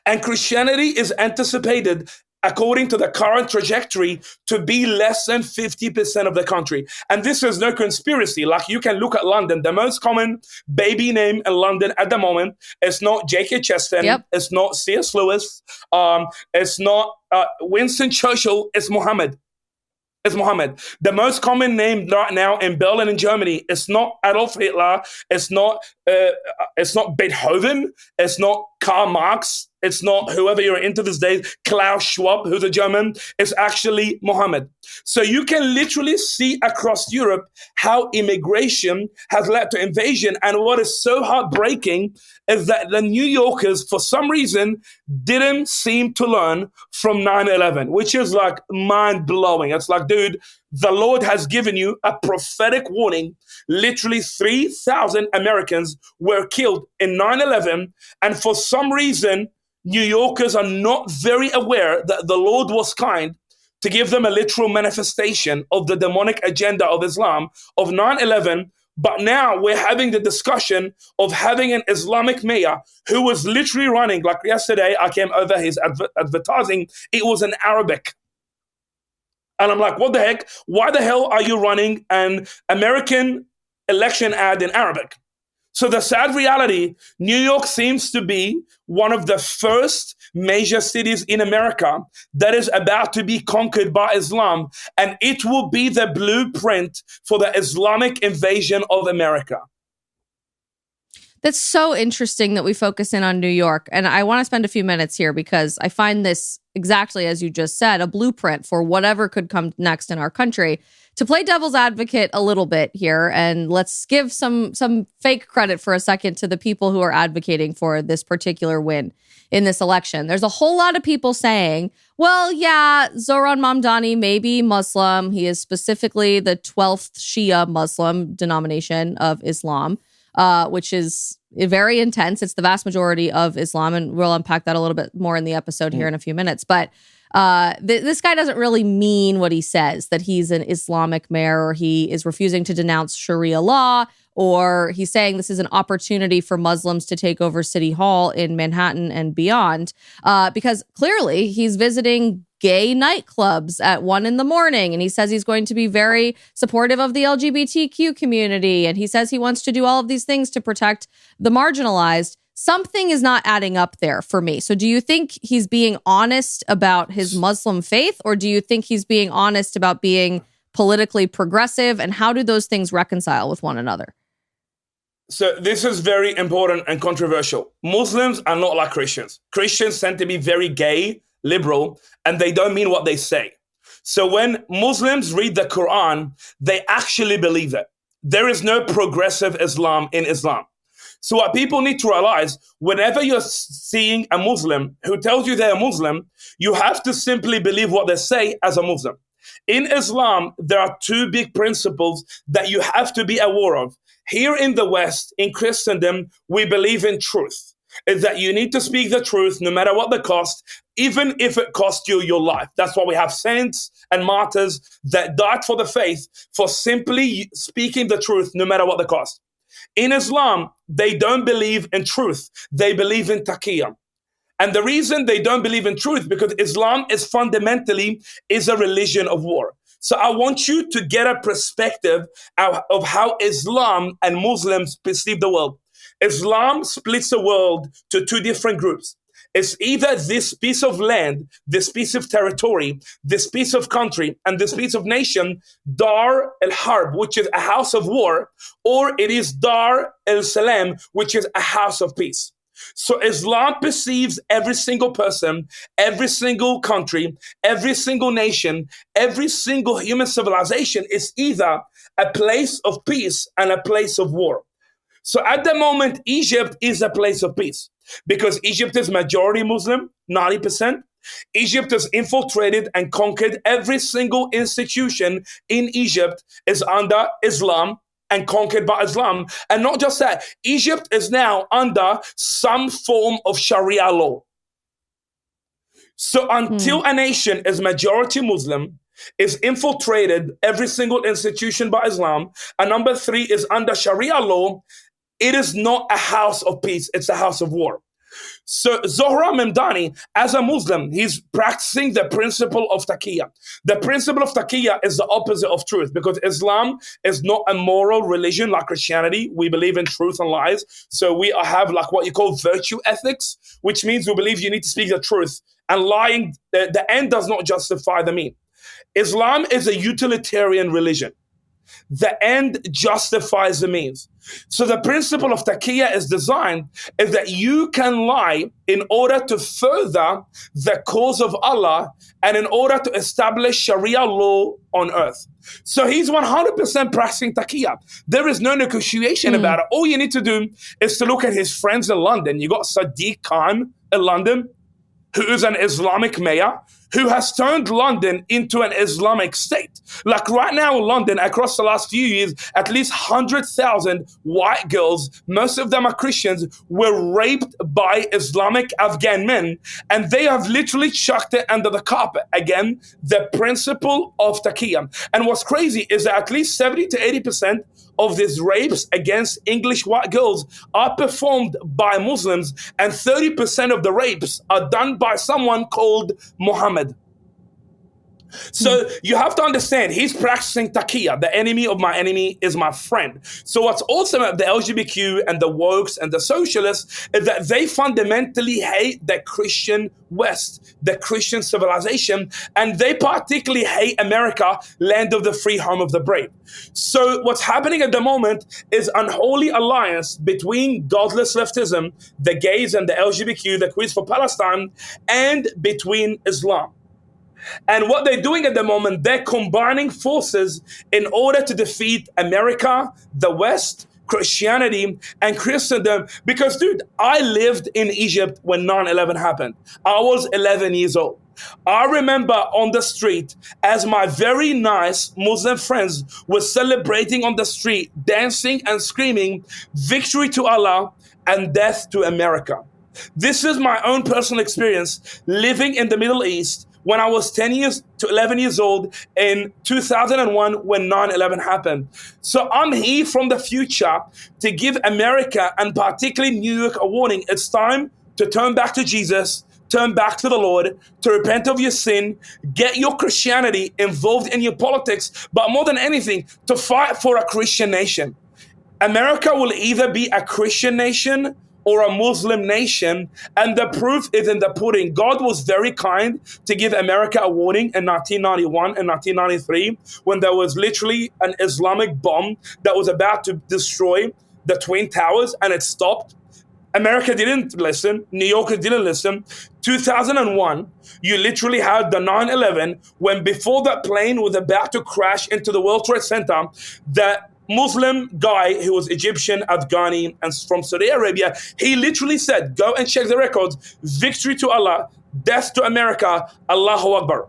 And Christianity is anticipated, according to the current trajectory, to be less than 50% of the country. And this is no conspiracy. Like, you can look at London. The most common baby name in London at the moment is not J.K. Cheston. Yep. It's not C.S. Lewis. It's not Winston Churchill. It's Muhammad. It's Muhammad. The most common name right now in Berlin, in Germany, it's not Adolf Hitler. It's not Beethoven. It's not Karl Marx. It's not whoever you're into these days, Klaus Schwab, who's a German. It's actually Muhammad. So you can literally see across Europe how immigration has led to invasion. And what is so heartbreaking is that the New Yorkers, for some reason, didn't seem to learn from 9/11, which is like mind-blowing. It's like, dude, the Lord has given you a prophetic warning. Literally 3,000 Americans were killed in 9/11. And for some reason, New Yorkers are not very aware that the Lord was kind to give them a literal manifestation of the demonic agenda of Islam of 9/11. But now we're having the discussion of having an Islamic mayor who was literally running, like yesterday, I came over his advertising. It was in Arabic. And I'm like, what the heck? Why the hell are you running an American election ad in Arabic? So the sad reality, New York seems to be one of the first major cities in America that is about to be conquered by Islam, and it will be the blueprint for the Islamic invasion of America. That's so interesting that we focus in on New York. And I want to spend a few minutes here because I find this, exactly as you just said, a blueprint for whatever could come next in our country. To play devil's advocate a little bit here, and let's give some fake credit for a second to the people who are advocating for this particular win in this election. There's a whole lot of people saying, well, yeah, Zohran Mamdani may be Muslim. He is specifically the 12th Shia Muslim denomination of Islam, which is very intense. It's the vast majority of Islam, and we'll unpack that a little bit more in the episode here in a few minutes. But this guy doesn't really mean what he says, that he's an Islamic mayor, or he is refusing to denounce Sharia law, or he's saying this is an opportunity for Muslims to take over City Hall in Manhattan and beyond, because clearly he's visiting gay nightclubs at 1 a.m, and he says he's going to be very supportive of the LGBTQ community, and he says he wants to do all of these things to protect the marginalized. Something is not adding up there for me. So do you think he's being honest about his Muslim faith, or do you think he's being honest about being politically progressive, and how do those things reconcile with one another? So this is very important and controversial. Muslims are not like Christians. Christians tend to be very gay, liberal, and they don't mean what they say. So when Muslims read the Quran, they actually believe it. There is no progressive Islam in Islam. So what people need to realize, whenever you're seeing a Muslim who tells you they're a Muslim, you have to simply believe what they say as a Muslim. In Islam, there are two big principles that you have to be aware of. Here in the West, in Christendom, we believe in truth. Is that you need to speak the truth no matter what the cost, even if it costs you your life. That's why we have saints and martyrs that died for the faith, for simply speaking the truth no matter what the cost. In Islam, they don't believe in truth. They believe in taqiyya. And the reason they don't believe in truth, because Islam is fundamentally a religion of war. So I want you to get a perspective of how Islam and Muslims perceive the world. Islam splits the world to two different groups. It's either this piece of land, this piece of territory, this piece of country, and this piece of nation, Dar al-Harb, which is a house of war, or it is Dar al-Salam, which is a house of peace. So Islam perceives every single person, every single country, every single nation, every single human civilization is either a place of peace and a place of war. So at the moment, Egypt is a place of peace because Egypt is majority Muslim, 90%. Egypt has infiltrated and conquered every single institution in Egypt is under Islam and conquered by Islam. And not just that, Egypt is now under some form of Sharia law. So until a nation is majority Muslim, is infiltrated every single institution by Islam, and number 3 is under Sharia law, it is not a house of peace, it's a house of war. So Zohran Mamdani, as a Muslim, he's practicing the principle of taqiyya. The principle of taqiyya is the opposite of truth, because Islam is not a moral religion like Christianity. We believe in truth and lies. So we have like what you call virtue ethics, which means we believe you need to speak the truth. And lying, the end does not justify the mean. Islam is a utilitarian religion. The end justifies the means. So the principle of taqiyya is designed is that you can lie in order to further the cause of Allah and in order to establish Sharia law on earth. So he's 100% practicing taqiyya. There is no negotiation about it. All you need to do is to look at his friends in London. You got Sadiq Khan in London, who is an Islamic mayor, who has turned London into an Islamic state. Like right now in London, across the last few years, at least 100,000 white girls, most of them are Christians, were raped by Islamic Afghan men, and they have literally chucked it under the carpet. Again, the principle of taqiyya. And what's crazy is that at least 70 to 80% of these rapes against English white girls are performed by Muslims, and 30% of the rapes are done by someone called Muhammad. So you have to understand, he's practicing taqiyya. The enemy of my enemy is my friend. So what's awesome about the LGBTQ and the wokes and the socialists is that they fundamentally hate the Christian West, the Christian civilization, and they particularly hate America, land of the free, home of the brave. So what's happening at the moment is unholy alliance between godless leftism, the gays and the LGBTQ, the Queens for Palestine, and between Islam. And what they're doing at the moment, they're combining forces in order to defeat America, the West, Christianity, and Christendom. Because, dude, I lived in Egypt when 9/11 happened. I was 11 years old. I remember on the street as my very nice Muslim friends were celebrating on the street, dancing and screaming, victory to Allah and death to America. This is my own personal experience living in the Middle East when I was 10 years to 11 years old in 2001 when 9/11 happened. So I'm here from the future to give America and particularly New York a warning. It's time to turn back to Jesus, turn back to the Lord, to repent of your sin, get your Christianity involved in your politics, but more than anything, to fight for a Christian nation. America will either be a Christian nation or a Muslim nation, and the proof is in the pudding. God was very kind to give America a warning in 1991 and 1993 when there was literally an Islamic bomb that was about to destroy the Twin Towers, and it stopped. America didn't listen. New Yorkers didn't listen. 2001, you literally had the 9/11 when before that plane was about to crash into the World Trade Center, that Muslim guy who was Egyptian, Afghani, and from Saudi Arabia, he literally said, go and check the records, victory to Allah, death to America, Allahu Akbar.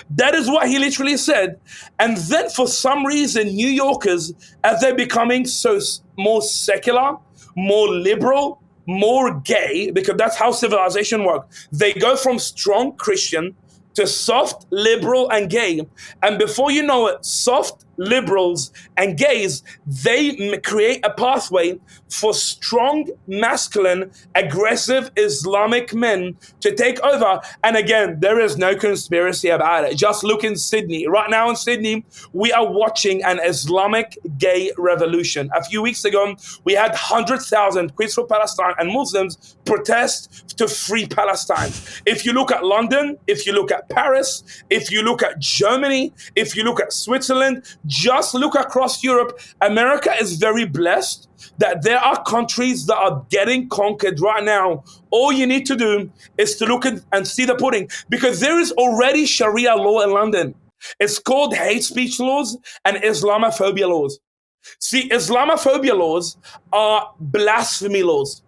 That is what he literally said. And then for some reason, New Yorkers, as they're becoming so more secular, more liberal, more gay, because that's how civilization works. They go from strong Christian to soft, liberal, and gay. And before you know it, soft liberals and gays, they create a pathway for strong, masculine, aggressive Islamic men to take over. And again, there is no conspiracy about it. Just look in Sydney. Right now in Sydney, we are watching an Islamic gay revolution. A few weeks ago, we had 100,000 Queens for Palestine and Muslims protest to free Palestine. If you look at London, if you look at Paris, if you look at Germany, if you look at Switzerland, just look across Europe. America is very blessed that there are countries that are getting conquered right now. All you need to do is to look and see the pudding, because there is already Sharia law in London. It's called hate speech laws and Islamophobia laws. See, Islamophobia laws are blasphemy laws.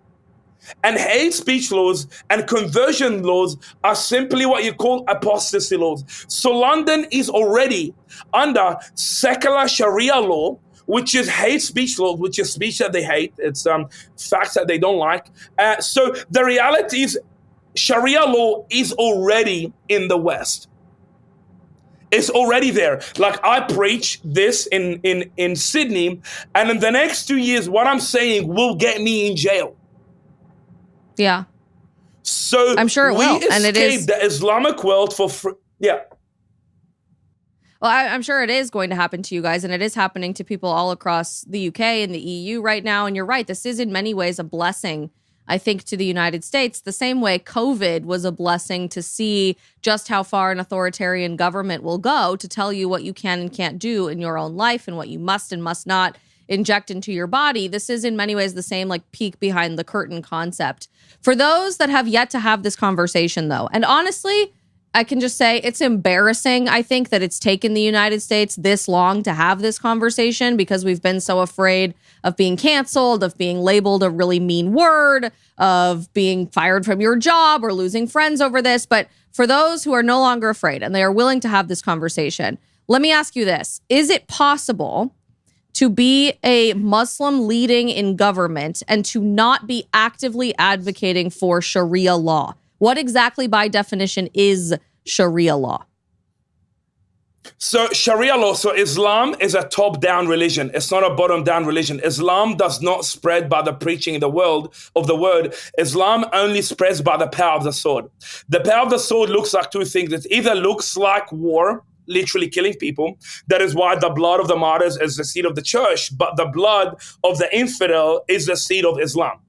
And hate speech laws and conversion laws are simply what you call apostasy laws. So London is already under secular Sharia law, which is hate speech law, which is speech that they hate. It's facts that they don't like. So the reality is Sharia law is already in the West. It's already there. Like I preach this in Sydney, and in the next 2 years, what I'm saying will get me in jail. Yeah. So I'm sure it will. And it is the Islamic world for yeah. Well, I'm sure it is going to happen to you guys, and it is happening to people all across the UK and the EU right now. And you're right. This is in many ways a blessing, I think, to the United States, the same way COVID was a blessing to see just how far an authoritarian government will go to tell you what you can and can't do in your own life and what you must and must not inject into your body. This is in many ways the same like peek behind the curtain concept. For those that have yet to have this conversation, though, and honestly, I can just say it's embarrassing, I think, that it's taken the United States this long to have this conversation because we've been so afraid of being canceled, of being labeled a really mean word, of being fired from your job or losing friends over this. But for those who are no longer afraid and they are willing to have this conversation, let me ask you this. Is it possible to be a Muslim leading in government and to not be actively advocating for Sharia law? What exactly, by definition, is Sharia law? So Sharia law, so Islam is a top-down religion. It's not a bottom-down religion. Islam does not spread by the preaching of the word. Islam only spreads by the power of the sword. The power of the sword looks like two things. It either looks like war, literally killing people. That is why the blood of the martyrs is the seed of the church, but the blood of the infidel is the seed of Islam.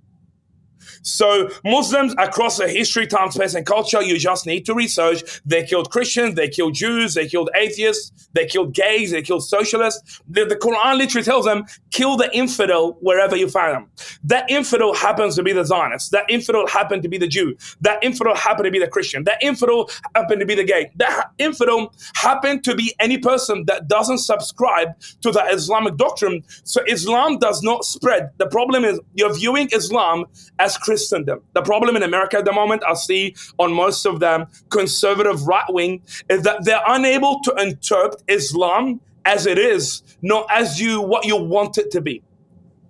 So Muslims across the history, time, space, and culture, you just need to research. They killed Christians, they killed Jews, they killed atheists, they killed gays, they killed socialists. The Quran literally tells them, kill the infidel wherever you find them. That infidel happens to be the Zionist. That infidel happened to be the Jew. That infidel happened to be the Christian. That infidel happened to be the gay. That infidel happened to be any person that doesn't subscribe to the Islamic doctrine. So Islam does not spread. The problem is you're viewing Islam as Christendom. The problem in America at the moment, I see on most of the conservative right wing, is that they're unable to interpret Islam as it is, not as what you want it to be.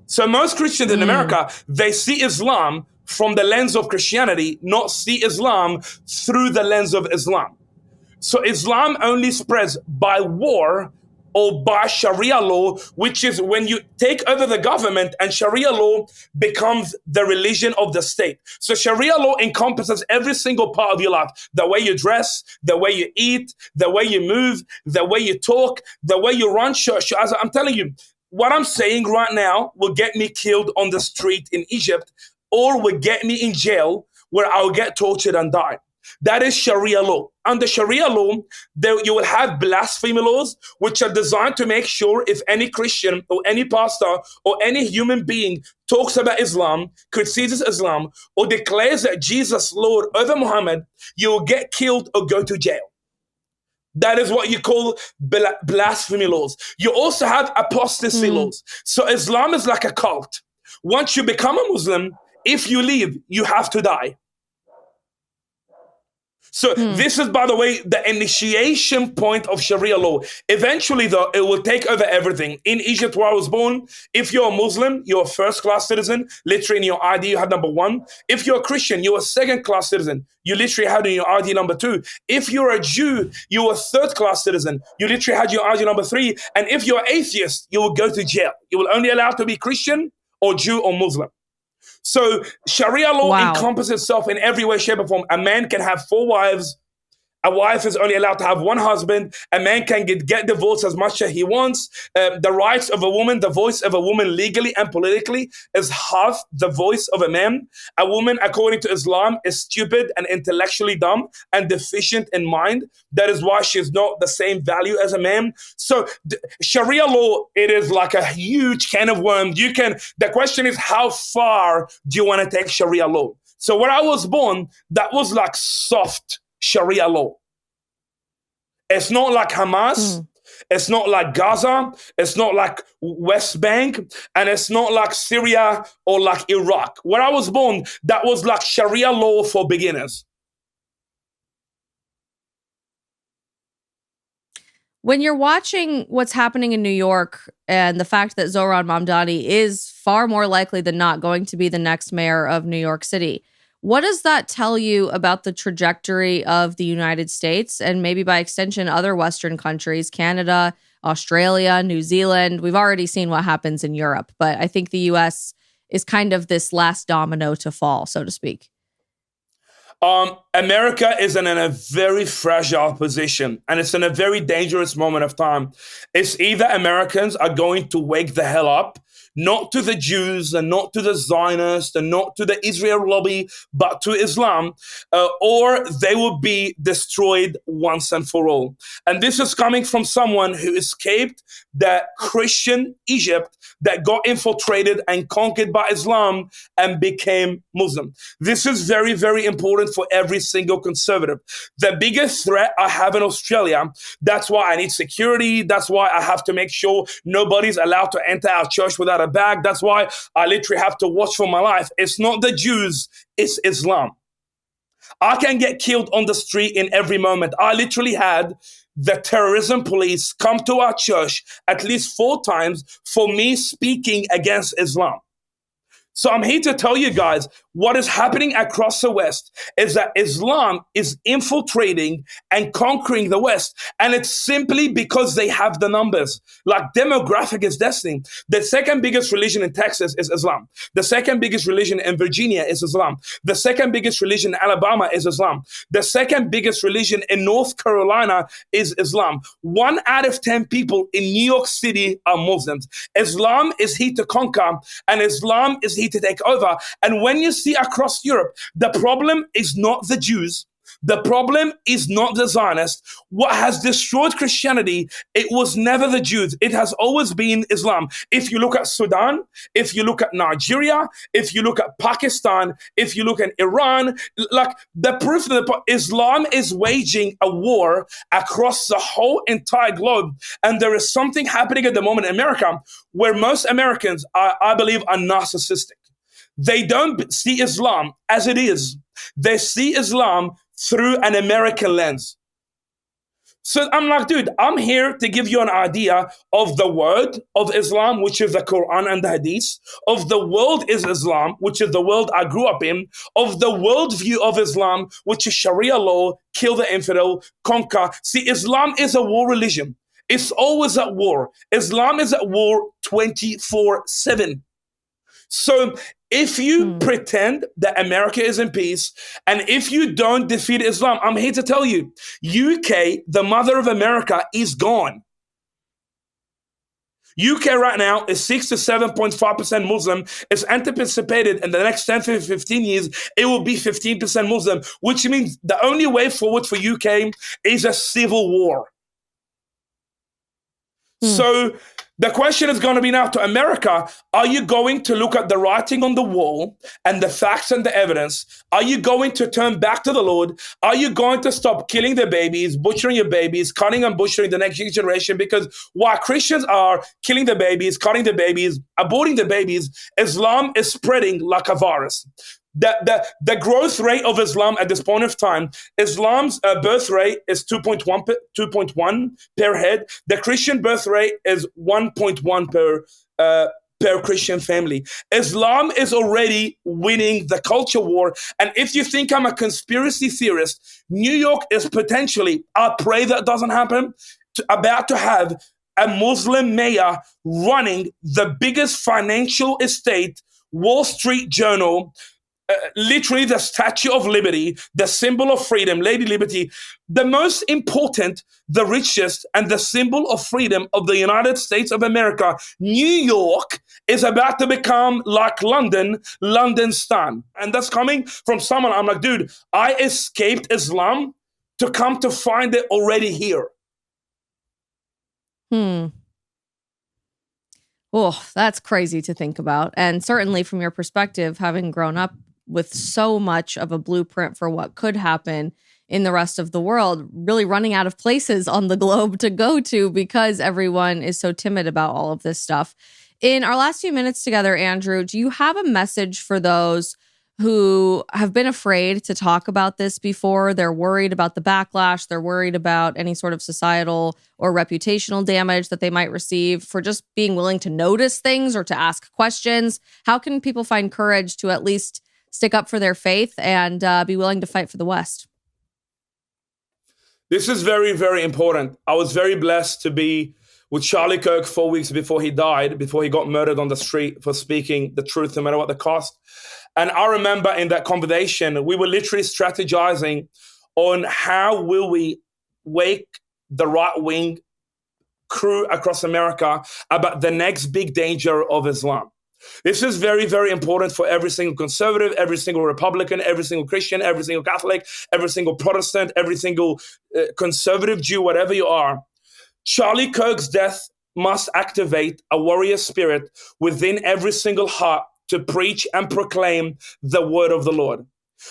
So most Christians in America, they see Islam from the lens of Christianity, not see Islam through the lens of Islam. So Islam only spreads by war or by Sharia law, which is when you take over the government and Sharia law becomes the religion of the state. So Sharia law encompasses every single part of your life. The way you dress, the way you eat, the way you move, the way you talk, the way you run church. As I'm telling you, what I'm saying right now will get me killed on the street in Egypt or will get me in jail where I'll get tortured and die. That is Sharia law. Under Sharia law, you will have blasphemy laws, which are designed to make sure if any Christian or any pastor or any human being talks about Islam, criticizes Islam, or declares that Jesus Lord over Muhammad, you will get killed or go to jail. That is what you call blasphemy laws. You also have apostasy laws. So Islam is like a cult. Once you become a Muslim, if you leave, you have to die. So this is, by the way, the initiation point of Sharia law. Eventually, though, it will take over everything. In Egypt, where I was born, if you're a Muslim, you're a first-class citizen. Literally, in your ID, you have number 1. If you're a Christian, you're a second-class citizen. You literally had in your ID number 2. If you're a Jew, you're a third-class citizen. You literally had your ID number 3. And if you're atheist, you will go to jail. You will only allow to be Christian or Jew or Muslim. So Sharia law encompasses itself in every way, shape, or form. A man can have 4 wives. A wife is only allowed to have 1 husband. A man can get divorced as much as he wants. The rights of a woman, the voice of a woman legally and politically is half the voice of a man. A woman, according to Islam, is stupid and intellectually dumb and deficient in mind. That is why she's not the same value as a man. So Sharia law, it is like a huge can of worms. The question is, how far do you want to take Sharia law? So where I was born, that was like soft Sharia law. It's not like Hamas. It's not like Gaza. It's not like West Bank. And it's not like Syria or like Iraq. Where I was born, that was like Sharia law for beginners. When you're watching what's happening in New York and the fact that Zohran Mamdani is far more likely than not going to be the next mayor of New York City, What does that tell you about the trajectory of the United States and maybe by extension other Western countries, Canada, Australia, New Zealand? We've already seen what happens in Europe, but I think the US is kind of this last domino to fall, so to speak. America is in a very fragile position, and it's in a very dangerous moment of time. It's either Americans are going to wake the hell up, not to the Jews and not to the Zionists and not to the Israel lobby, but to Islam, or they will be destroyed once and for all. And this is coming from someone who escaped the Christian Egypt that got infiltrated and conquered by Islam and became Muslim. This is very, very important for every single conservative. The biggest threat I have in Australia, that's why I need security. That's why I have to make sure nobody's allowed to enter our church without a bag. That's why I literally have to watch for my life. It's not the Jews, it's Islam. I can get killed on the street in every moment. I literally had the terrorism police come to our church at least 4 times for me speaking against Islam. So I'm here to tell you guys what is happening across the West is that Islam is infiltrating and conquering the West. And it's simply because they have the numbers. Like demographic is destiny. The second biggest religion in Texas is Islam. The second biggest religion in Virginia is Islam. The second biggest religion in Alabama is Islam. The second biggest religion in North Carolina is Islam. 1 out of 10 people in New York City are Muslims. Islam is here to conquer, and Islam is here to take over. And when you see across Europe, the problem is not the Jews. The problem is not the Zionists. What has destroyed Christianity, it was never the Jews. It has always been Islam. If you look at Sudan, if you look at Nigeria, if you look at Pakistan, if you look at Iran, like the proof that Islam is waging a war across the whole entire globe. And there is something happening at the moment in America where most Americans, I believe, are narcissistic. They don't see Islam as it is. They see Islam through an American lens. So I'm like, dude, I'm here to give you an idea of the word of Islam, which is the Quran and the Hadith, of the world is Islam, which is the world I grew up in, of the worldview of Islam, which is Sharia law, kill the infidel, conquer. See, Islam is a war religion. It's always at war. Islam is at war 24/7. So if you pretend that America is in peace, and if you don't defeat Islam, I'm here to tell you, UK, the mother of America, is gone. UK right now is 6 to 7.5% Muslim. It's anticipated in the next 10 to 15 years, it will be 15% Muslim, which means the only way forward for UK is a civil war. So the question is going to be now to America, are you going to look at the writing on the wall and the facts and the evidence? Are you going to turn back to the Lord? Are you going to stop killing the babies, butchering your babies, cutting and butchering the next generation? Because while Christians are killing the babies, cutting the babies, aborting the babies, Islam is spreading like a virus. The growth rate of Islam at this point of time, Islam's birth rate is 2.1 per head. The Christian birth rate is 1.1 per Christian family. Islam is already winning the culture war. And if you think I'm a conspiracy theorist, New York is potentially, I pray that doesn't happen, about to have a Muslim mayor running the biggest financial estate, Wall Street Journal, literally the Statue of Liberty, the symbol of freedom, Lady Liberty, the most important, the richest, and the symbol of freedom of the United States of America. New York is about to become like London, London-stan. And that's coming from someone, I'm like, dude, I escaped Islam to come to find it already here. Oh, that's crazy to think about. And certainly from your perspective, having grown up with so much of a blueprint for what could happen in the rest of the world, really running out of places on the globe to go to because everyone is so timid about all of this stuff. In our last few minutes together, Andrew, do you have a message for those who have been afraid to talk about this before? They're worried about the backlash. They're worried about any sort of societal or reputational damage that they might receive for just being willing to notice things or to ask questions. How can people find courage to at least stick up for their faith and be willing to fight for the West. This is very, very important. I was very blessed to be with Charlie Kirk 4 weeks before he died, before he got murdered on the street for speaking the truth, no matter what the cost. And I remember in that conversation, we were literally strategizing on how will we wake the right-wing crew across America about the next big danger of Islam. This is very, very important for every single conservative, every single Republican, every single Christian, every single Catholic, every single Protestant, every single conservative Jew, whatever you are. Charlie Kirk's death must activate a warrior spirit within every single heart to preach and proclaim the word of the Lord.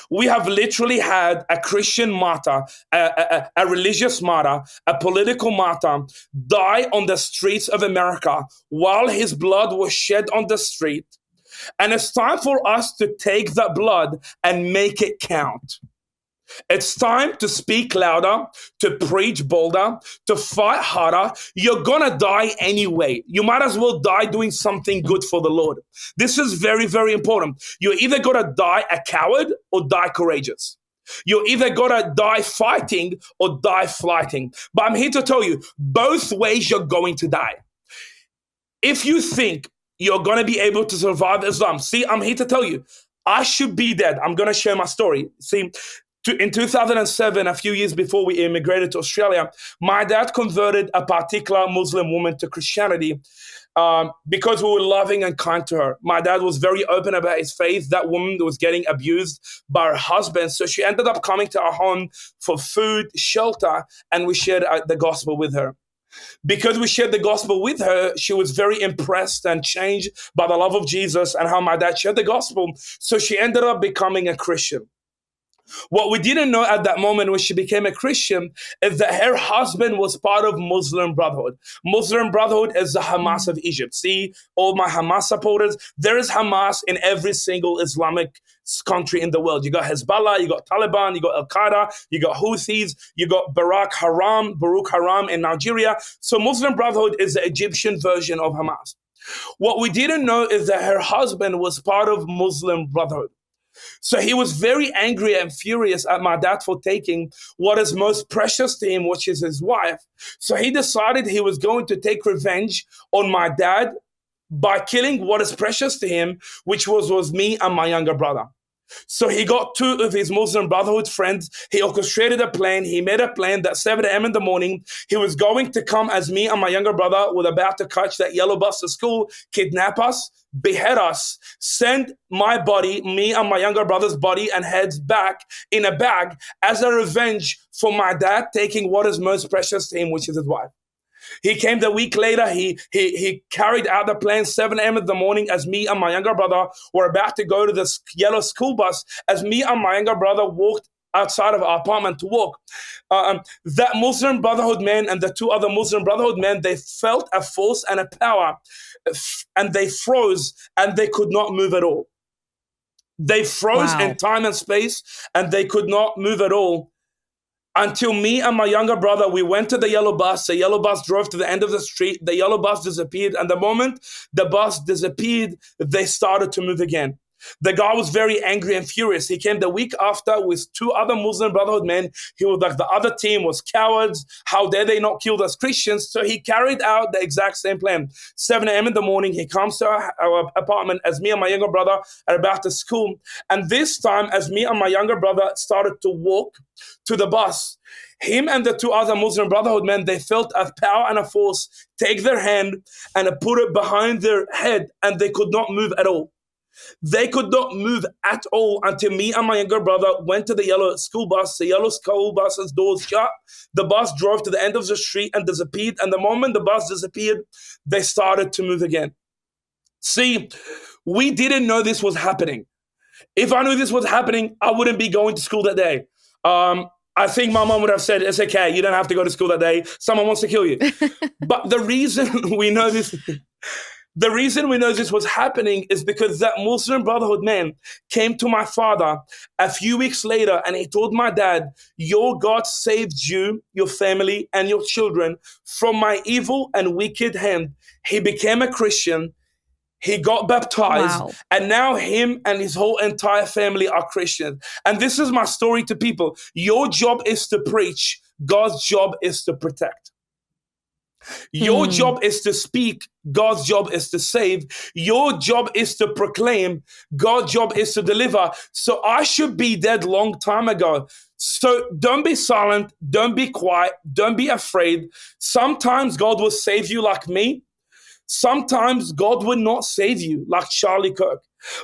We have literally had a Christian martyr, a religious martyr, a political martyr die on the streets of America while his blood was shed on the street. And it's time for us to take that blood and make it count. It's time to speak louder, to preach bolder, to fight harder. You're gonna die anyway. You might as well die doing something good for the Lord. This is very, very important. You're either gonna die a coward or die courageous. You're either gonna die fighting or die flighting. But I'm here to tell you, both ways you're going to die. If you think you're gonna be able to survive Islam, see, I'm here to tell you, I should be dead. I'm gonna share my story. See, in 2007, a few years before we immigrated to Australia, my dad converted a particular Muslim woman to Christianity because we were loving and kind to her. My dad was very open about his faith. That woman was getting abused by her husband. So she ended up coming to our home for food, shelter, and we shared the gospel with her. Because we shared the gospel with her, she was very impressed and changed by the love of Jesus and how my dad shared the gospel. So she ended up becoming a Christian. What we didn't know at that moment when she became a Christian is that her husband was part of Muslim Brotherhood. Muslim Brotherhood is the Hamas of Egypt. See, all my Hamas supporters, there is Hamas in every single Islamic country in the world. You got Hezbollah, you got Taliban, you got Al-Qaeda, you got Houthis, you got Baruch Haram in Nigeria. So Muslim Brotherhood is the Egyptian version of Hamas. What we didn't know is that her husband was part of Muslim Brotherhood. So he was very angry and furious at my dad for taking what is most precious to him, which is his wife. So he decided he was going to take revenge on my dad by killing what is precious to him, which was me and my younger brother. So he got two of his Muslim Brotherhood friends. He orchestrated a plan. He made a plan that 7 a.m. in the morning, he was going to come as me and my younger brother were about to catch that yellow bus to school, kidnap us, behead us, send my body, me and my younger brother's body and heads back in a bag as a revenge for my dad taking what is most precious to him, which is his wife. He came the week later. He carried out the plan 7 a.m. in the morning as me and my younger brother were about to go to the yellow school bus. As me and my younger brother walked outside of our apartment to walk, that Muslim Brotherhood man and the two other Muslim Brotherhood men, they felt a force and a power, and they froze and they could not move at all. They froze in time and space and they could not move at all. Until me and my younger brother, we went to the yellow bus. The yellow bus drove to the end of the street. The yellow bus disappeared. And the moment the bus disappeared, they started to move again. The guy was very angry and furious. He came the week after with two other Muslim Brotherhood men. He was like, the other team was cowards. How dare they not kill us Christians? So he carried out the exact same plan. 7 a.m. in the morning, he comes to our apartment as me and my younger brother are about to school. And this time, as me and my younger brother started to walk to the bus, him and the two other Muslim Brotherhood men, they felt a power and a force take their hand and put it behind their head, and they could not move at all. They could not move at all until me and my younger brother went to the yellow school bus. The yellow school bus's doors shut. The bus drove to the end of the street and disappeared. And the moment the bus disappeared, they started to move again. See, we didn't know this was happening. If I knew this was happening, I wouldn't be going to school that day. I think my mom would have said, it's okay, you don't have to go to school that day. Someone wants to kill you. But the reason we know this... The reason we know this was happening is because that Muslim Brotherhood man came to my father a few weeks later and he told my dad, your God saved you, your family, and your children from my evil and wicked hand. He became a Christian. He got baptized, Wow. and now him and his whole entire family are Christians. And this is my story to people. Your job is to preach. God's job is to protect. Your job is to speak. God's job is to save. Your job is to proclaim. God's job is to deliver. So I should be dead long time ago. So don't be silent. Don't be quiet. Don't be afraid. Sometimes God will save you like me. Sometimes God will not save you like Charlie Kirk.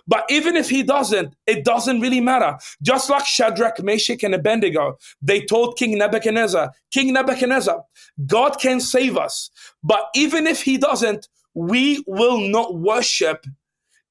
But even if he doesn't, it doesn't really matter. Just like Shadrach, Meshach, and Abednego, they told King Nebuchadnezzar, God can save us. But even if he doesn't, we will not worship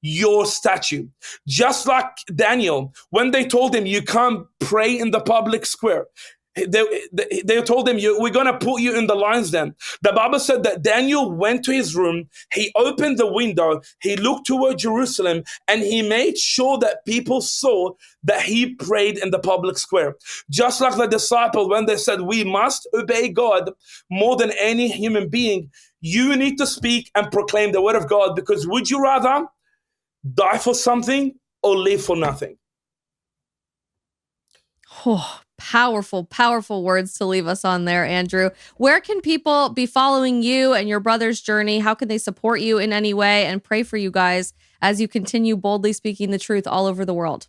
your statue. Just like Daniel, when they told him, you can't pray in the public square. They told him, we're going to put you in the lion's den. The Bible said that Daniel went to his room, he opened the window, he looked toward Jerusalem, and he made sure that people saw that he prayed in the public square. Just like the disciple, when they said, we must obey God more than any human being, you need to speak and proclaim the word of God, because would you rather die for something or live for nothing? Oh, powerful, powerful words to leave us on there, Andrew. Where can people be following you and your brother's journey? How can they support you in any way and pray for you guys as you continue boldly speaking the truth all over the world?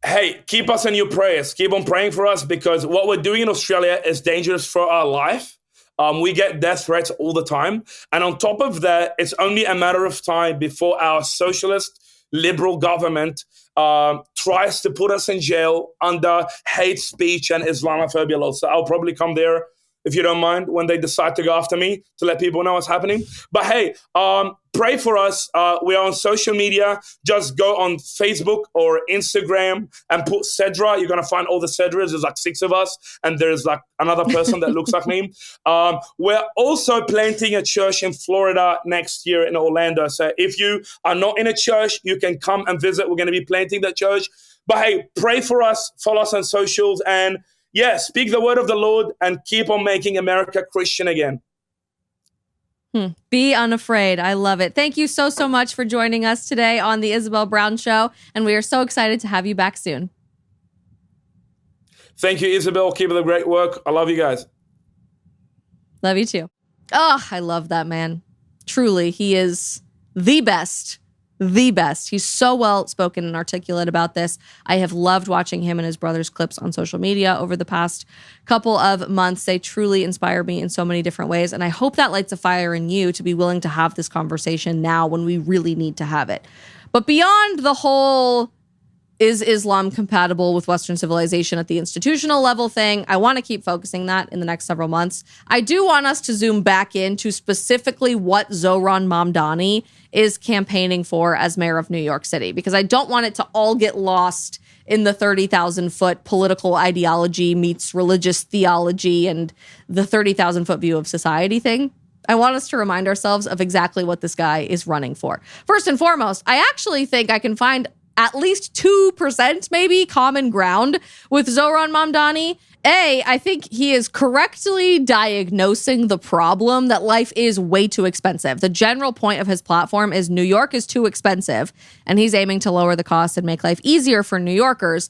Hey, keep us in your prayers. Keep on praying for us, because what we're doing in Australia is dangerous for our life. We get death threats all the time. And on top of that, it's only a matter of time before our socialist liberal government tries to put us in jail under hate speech and Islamophobia laws. So I'll probably come there, if you don't mind, when they decide to go after me, to let people know what's happening. But hey, pray for us. We are on social media. Just go on Facebook or Instagram and put Sedra. You're going to find all the Sedras. There's like 6 of us. And there's like another person that looks like me. We're also planting a church in Florida next year in Orlando. So if you are not in a church, you can come and visit. We're going to be planting that church. But hey, pray for us. Follow us on socials. And yeah, speak the word of the Lord and keep on making America Christian again. Be unafraid. I love it. Thank you so much for joining us today on the Isabel Brown Show. And we are so excited to have you back soon. Thank you, Isabel. Keep up the great work. I love you guys. Love you too. Oh, I love that man. Truly, he is the best. The best. He's so well spoken and articulate about this. I have loved watching him and his brother's clips on social media over the past couple of months. They truly inspire me in so many different ways. And I hope that lights a fire in you to be willing to have this conversation now when we really need to have it. But beyond the whole, is Islam compatible with Western civilization at the institutional level thing, I want to keep focusing that in the next several months. I do want us to zoom back into specifically what Zohran Mamdani is campaigning for as mayor of New York City, because I don't want it to all get lost in the 30,000-foot political ideology meets religious theology and the 30,000-foot view of society thing. I want us to remind ourselves of exactly what this guy is running for. First and foremost, I actually think I can find at least 2% maybe common ground with Zohran Mamdani. I think he is correctly diagnosing the problem that life is way too expensive. The general point of his platform is New York is too expensive, and he's aiming to lower the cost and make life easier for New Yorkers.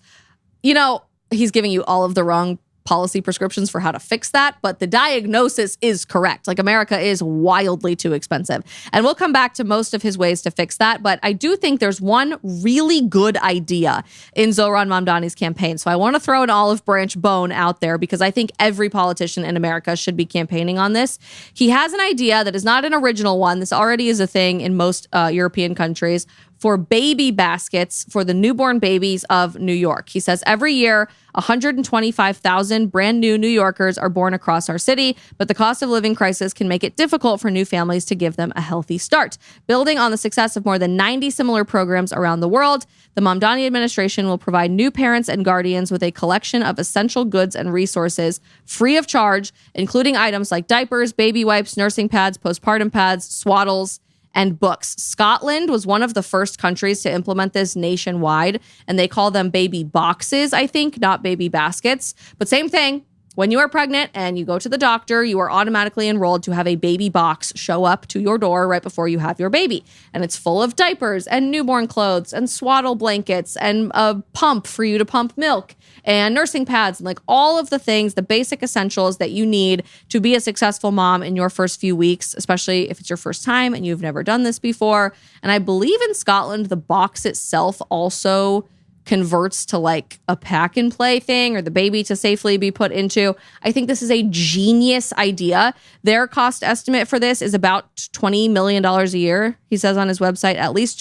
You know, he's giving you all of the wrong policy prescriptions for how to fix that, but the diagnosis is correct. Like, America is wildly too expensive. And we'll come back to most of his ways to fix that, but I do think there's one really good idea in Zohran Mamdani's campaign. So I want to throw an olive branch bone out there, because I think every politician in America should be campaigning on this. He has an idea that is not an original one. This already is a thing in most European countries, for baby baskets for the newborn babies of New York. He says every year, 125,000 brand new New Yorkers are born across our city, but the cost of living crisis can make it difficult for new families to give them a healthy start. Building on the success of more than 90 similar programs around the world, the Mamdani administration will provide new parents and guardians with a collection of essential goods and resources free of charge, including items like diapers, baby wipes, nursing pads, postpartum pads, swaddles, and books. Scotland was one of the first countries to implement this nationwide, and they call them baby boxes, I think, not baby baskets. But same thing, When you are pregnant and you go to the doctor, you are automatically enrolled to have a baby box show up to your door right before you have your baby. And it's full of diapers and newborn clothes and swaddle blankets and a pump for you to pump milk and nursing pads and like all of the things, the basic essentials that you need to be a successful mom in your first few weeks, especially if it's your first time and you've never done this before. And I believe in Scotland, the box itself also converts to like a pack and play thing or the baby to safely be put into. I think this is a genius idea. Their cost estimate for this is about $20 million a year. He says on his website, at less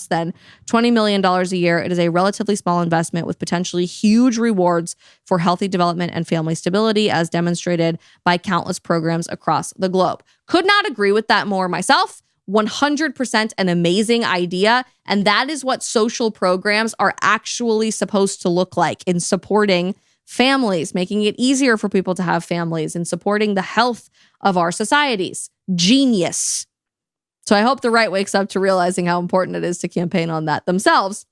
than $20 million a year. It is a relatively small investment with potentially huge rewards for healthy development and family stability, as demonstrated by countless programs across the globe. Could not agree with that more myself. 100% an amazing idea. And that is what social programs are actually supposed to look like in supporting families, making it easier for people to have families and supporting the health of our societies. Genius. So I hope the right wakes up to realizing how important it is to campaign on that themselves.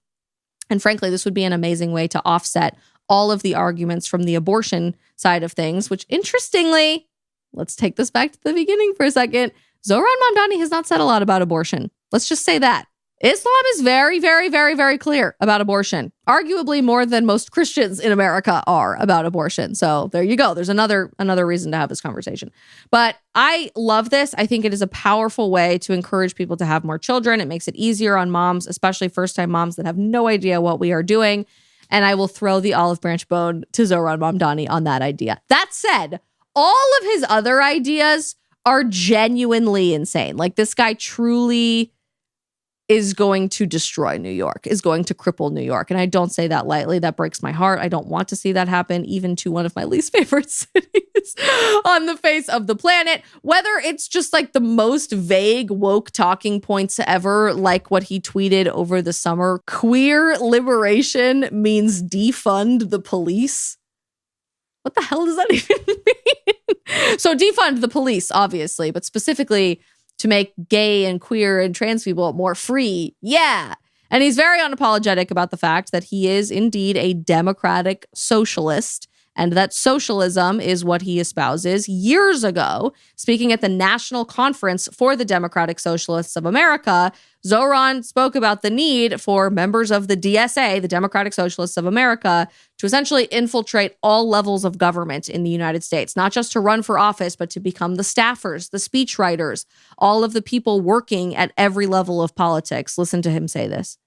And frankly, this would be an amazing way to offset all of the arguments from the abortion side of things, which interestingly, let's take this back to the beginning for a second. Zohran Mamdani has not said a lot about abortion. Let's just say that. Islam is very, very, very, very clear about abortion. Arguably more than most Christians in America are about abortion. So there you go. There's another reason to have this conversation. But I love this. I think it is a powerful way to encourage people to have more children. It makes it easier on moms, especially first-time moms that have no idea what we are doing. And I will throw the olive branch bone to Zohran Mamdani on that idea. That said, all of his other ideas are genuinely insane. Like, this guy truly is going to destroy New York, is going to cripple New York. And I don't say that lightly. That breaks my heart. I don't want to see that happen, even to one of my least favorite cities on the face of the planet. Whether it's just like the most vague woke talking points ever, like what he tweeted over the summer, queer liberation means defund the police. What the hell does that even mean? So defund the police, obviously, but specifically to make gay and queer and trans people more free. Yeah. And he's very unapologetic about the fact that he is indeed a democratic socialist and that socialism is what he espouses. Years ago, speaking at the National Conference for the Democratic Socialists of America, Zohran spoke about the need for members of the DSA, the Democratic Socialists of America, to essentially infiltrate all levels of government in the United States, not just to run for office, but to become the staffers, the speechwriters, all of the people working at every level of politics. Listen to him say this.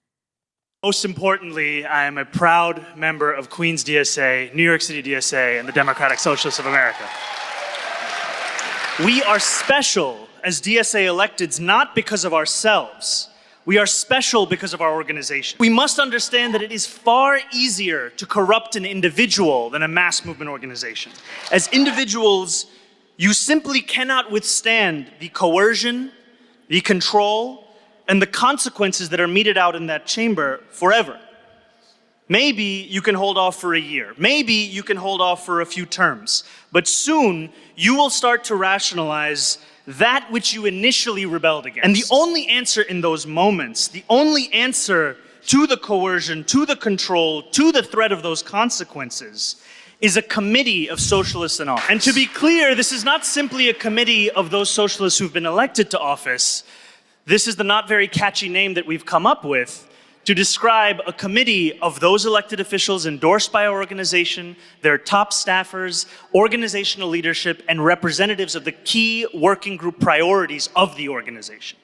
Most importantly, I am a proud member of Queens DSA, New York City DSA, and the Democratic Socialists of America. We are special as DSA electeds not because of ourselves. We are special because of our organization. We must understand that it is far easier to corrupt an individual than a mass movement organization. As individuals, you simply cannot withstand the coercion, the control, and the consequences that are meted out in that chamber forever. Maybe you can hold off for a year. Maybe you can hold off for a few terms. But soon, you will start to rationalize that which you initially rebelled against. And the only answer in those moments, the only answer to the coercion, to the control, to the threat of those consequences, is a committee of socialists in office. And to be clear, this is not simply a committee of those socialists who've been elected to office. This is the not very catchy name that we've come up with to describe a committee of those elected officials endorsed by our organization, their top staffers, organizational leadership, and representatives of the key working group priorities of the organization.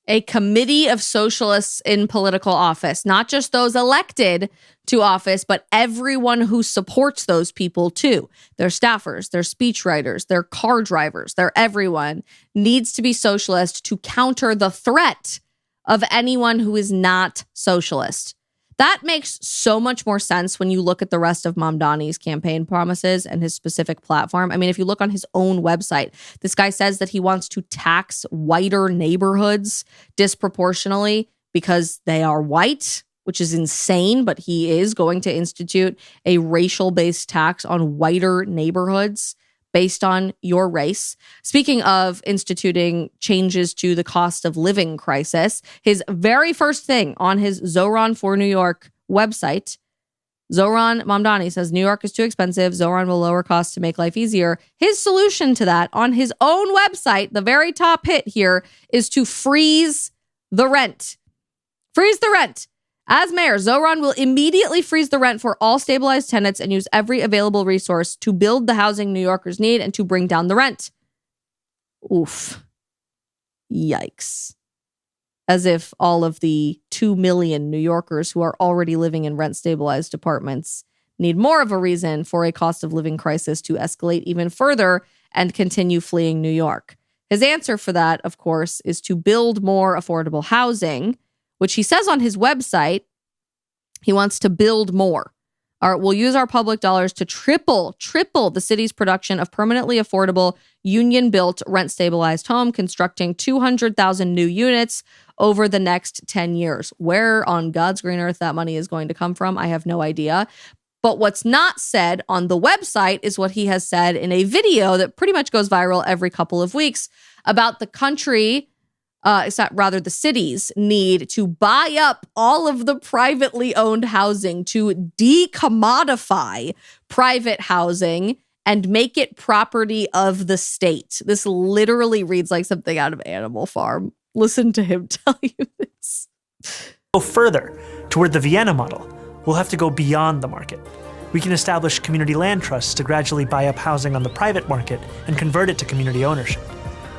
A committee of socialists in political office, not just those elected to office, but everyone who supports those people too. Their staffers, their speechwriters, their car drivers, their everyone needs to be socialist to counter the threat of anyone who is not socialist. That makes so much more sense when you look at the rest of Mamdani's campaign promises and his specific platform. I mean, if you look on his own website, this guy says that he wants to tax whiter neighborhoods disproportionately because they are white, which is insane, but he is going to institute a racial-based tax on whiter neighborhoods based on your race. Speaking of instituting changes to the cost of living crisis, his very first thing on his Zohran for New York website, Zohran Mamdani says New York is too expensive. Zohran will lower costs to make life easier. His solution to that on his own website, the very top hit here, is to freeze the rent. Freeze the rent. As mayor, Zohran will immediately freeze the rent for all stabilized tenants and use every available resource to build the housing New Yorkers need and to bring down the rent. Oof. Yikes. As if all of the 2 million New Yorkers who are already living in rent-stabilized apartments need more of a reason for a cost of living crisis to escalate even further and continue fleeing New York. His answer for that, of course, is to build more affordable housing, which he says on his website he wants to build more. We'll use our public dollars to triple the city's production of permanently affordable, union-built, rent-stabilized home, constructing 200,000 new units over the next 10 years. Where on God's green earth that money is going to come from, I have no idea. But what's not said on the website is what he has said in a video that pretty much goes viral every couple of weeks about the country, the city's need to buy up all of the privately owned housing, to decommodify private housing and make it property of the state. This literally reads like something out of Animal Farm. Listen to him tell you this. Go further toward the Vienna model. We'll have to go beyond the market. We can establish community land trusts to gradually buy up housing on the private market and convert it to community ownership.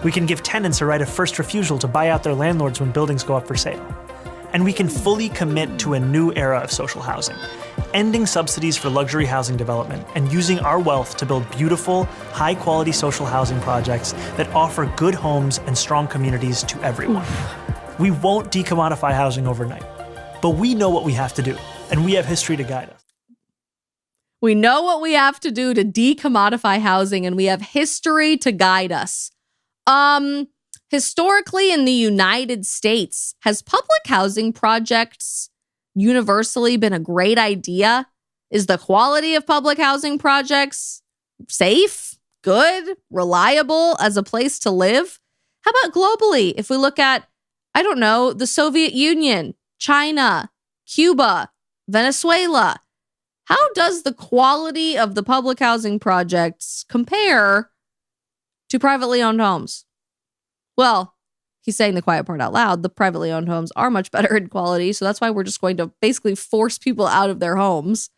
We can give tenants a right of first refusal to buy out their landlords when buildings go up for sale. And we can fully commit to a new era of social housing, ending subsidies for luxury housing development and using our wealth to build beautiful, high-quality social housing projects that offer good homes and strong communities to everyone. We won't decommodify housing overnight, but we know what we have to do, and we have history to guide us. We know what we have to do to decommodify housing, and we have history to guide us. Historically in the United States, has public housing projects universally been a great idea? Is the quality of public housing projects safe, good, reliable as a place to live? How about globally? If we look at, I don't know, the Soviet Union, China, Cuba, Venezuela, how does the quality of the public housing projects compare to privately owned homes? Well, he's saying the quiet part out loud. The privately owned homes are much better in quality, so that's why we're just going to basically force people out of their homes.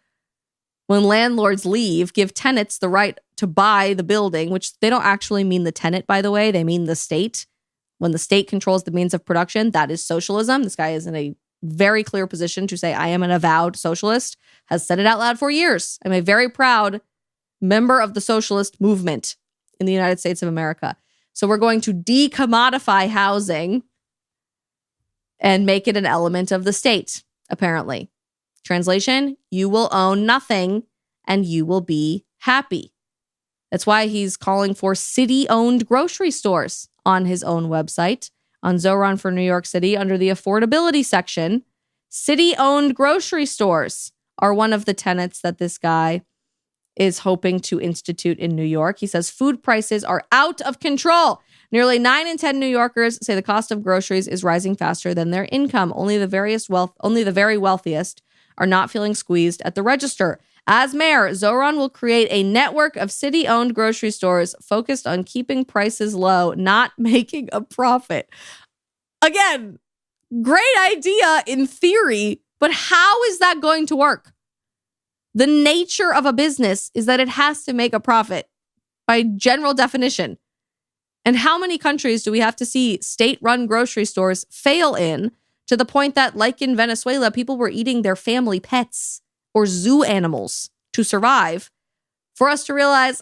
When landlords leave, give tenants the right to buy the building, which they don't actually mean the tenant, by the way. They mean the state. When the state controls the means of production, that is socialism. This guy is in a very clear position to say, I am an avowed socialist, has said it out loud for years. I'm a very proud member of the socialist movement in the United States of America. So we're going to decommodify housing and make it an element of the state, apparently. Translation, you will own nothing and you will be happy. That's why he's calling for city-owned grocery stores on his own website. On Zohran for New York City, under the affordability section, city-owned grocery stores are one of the tenets that this guy is hoping to institute in New York. He says food prices are out of control. Nearly 9 in 10 New Yorkers say the cost of groceries is rising faster than their income. Only the very wealthiest are not feeling squeezed at the register. As mayor, Zohran will create a network of city-owned grocery stores focused on keeping prices low, not making a profit. Again, great idea in theory, but how is that going to work? The nature of a business is that it has to make a profit by general definition. And how many countries do we have to see state-run grocery stores fail in to the point that, like in Venezuela, people were eating their family pets or zoo animals to survive for us to realize,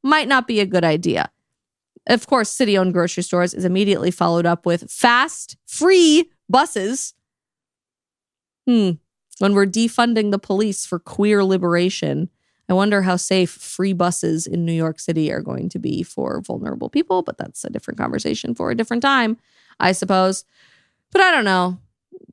might not be a good idea. Of course, city-owned grocery stores is immediately followed up with fast, free buses. When we're defunding the police for queer liberation, I wonder how safe free buses in New York City are going to be for vulnerable people, but that's a different conversation for a different time, I suppose. But I don't know.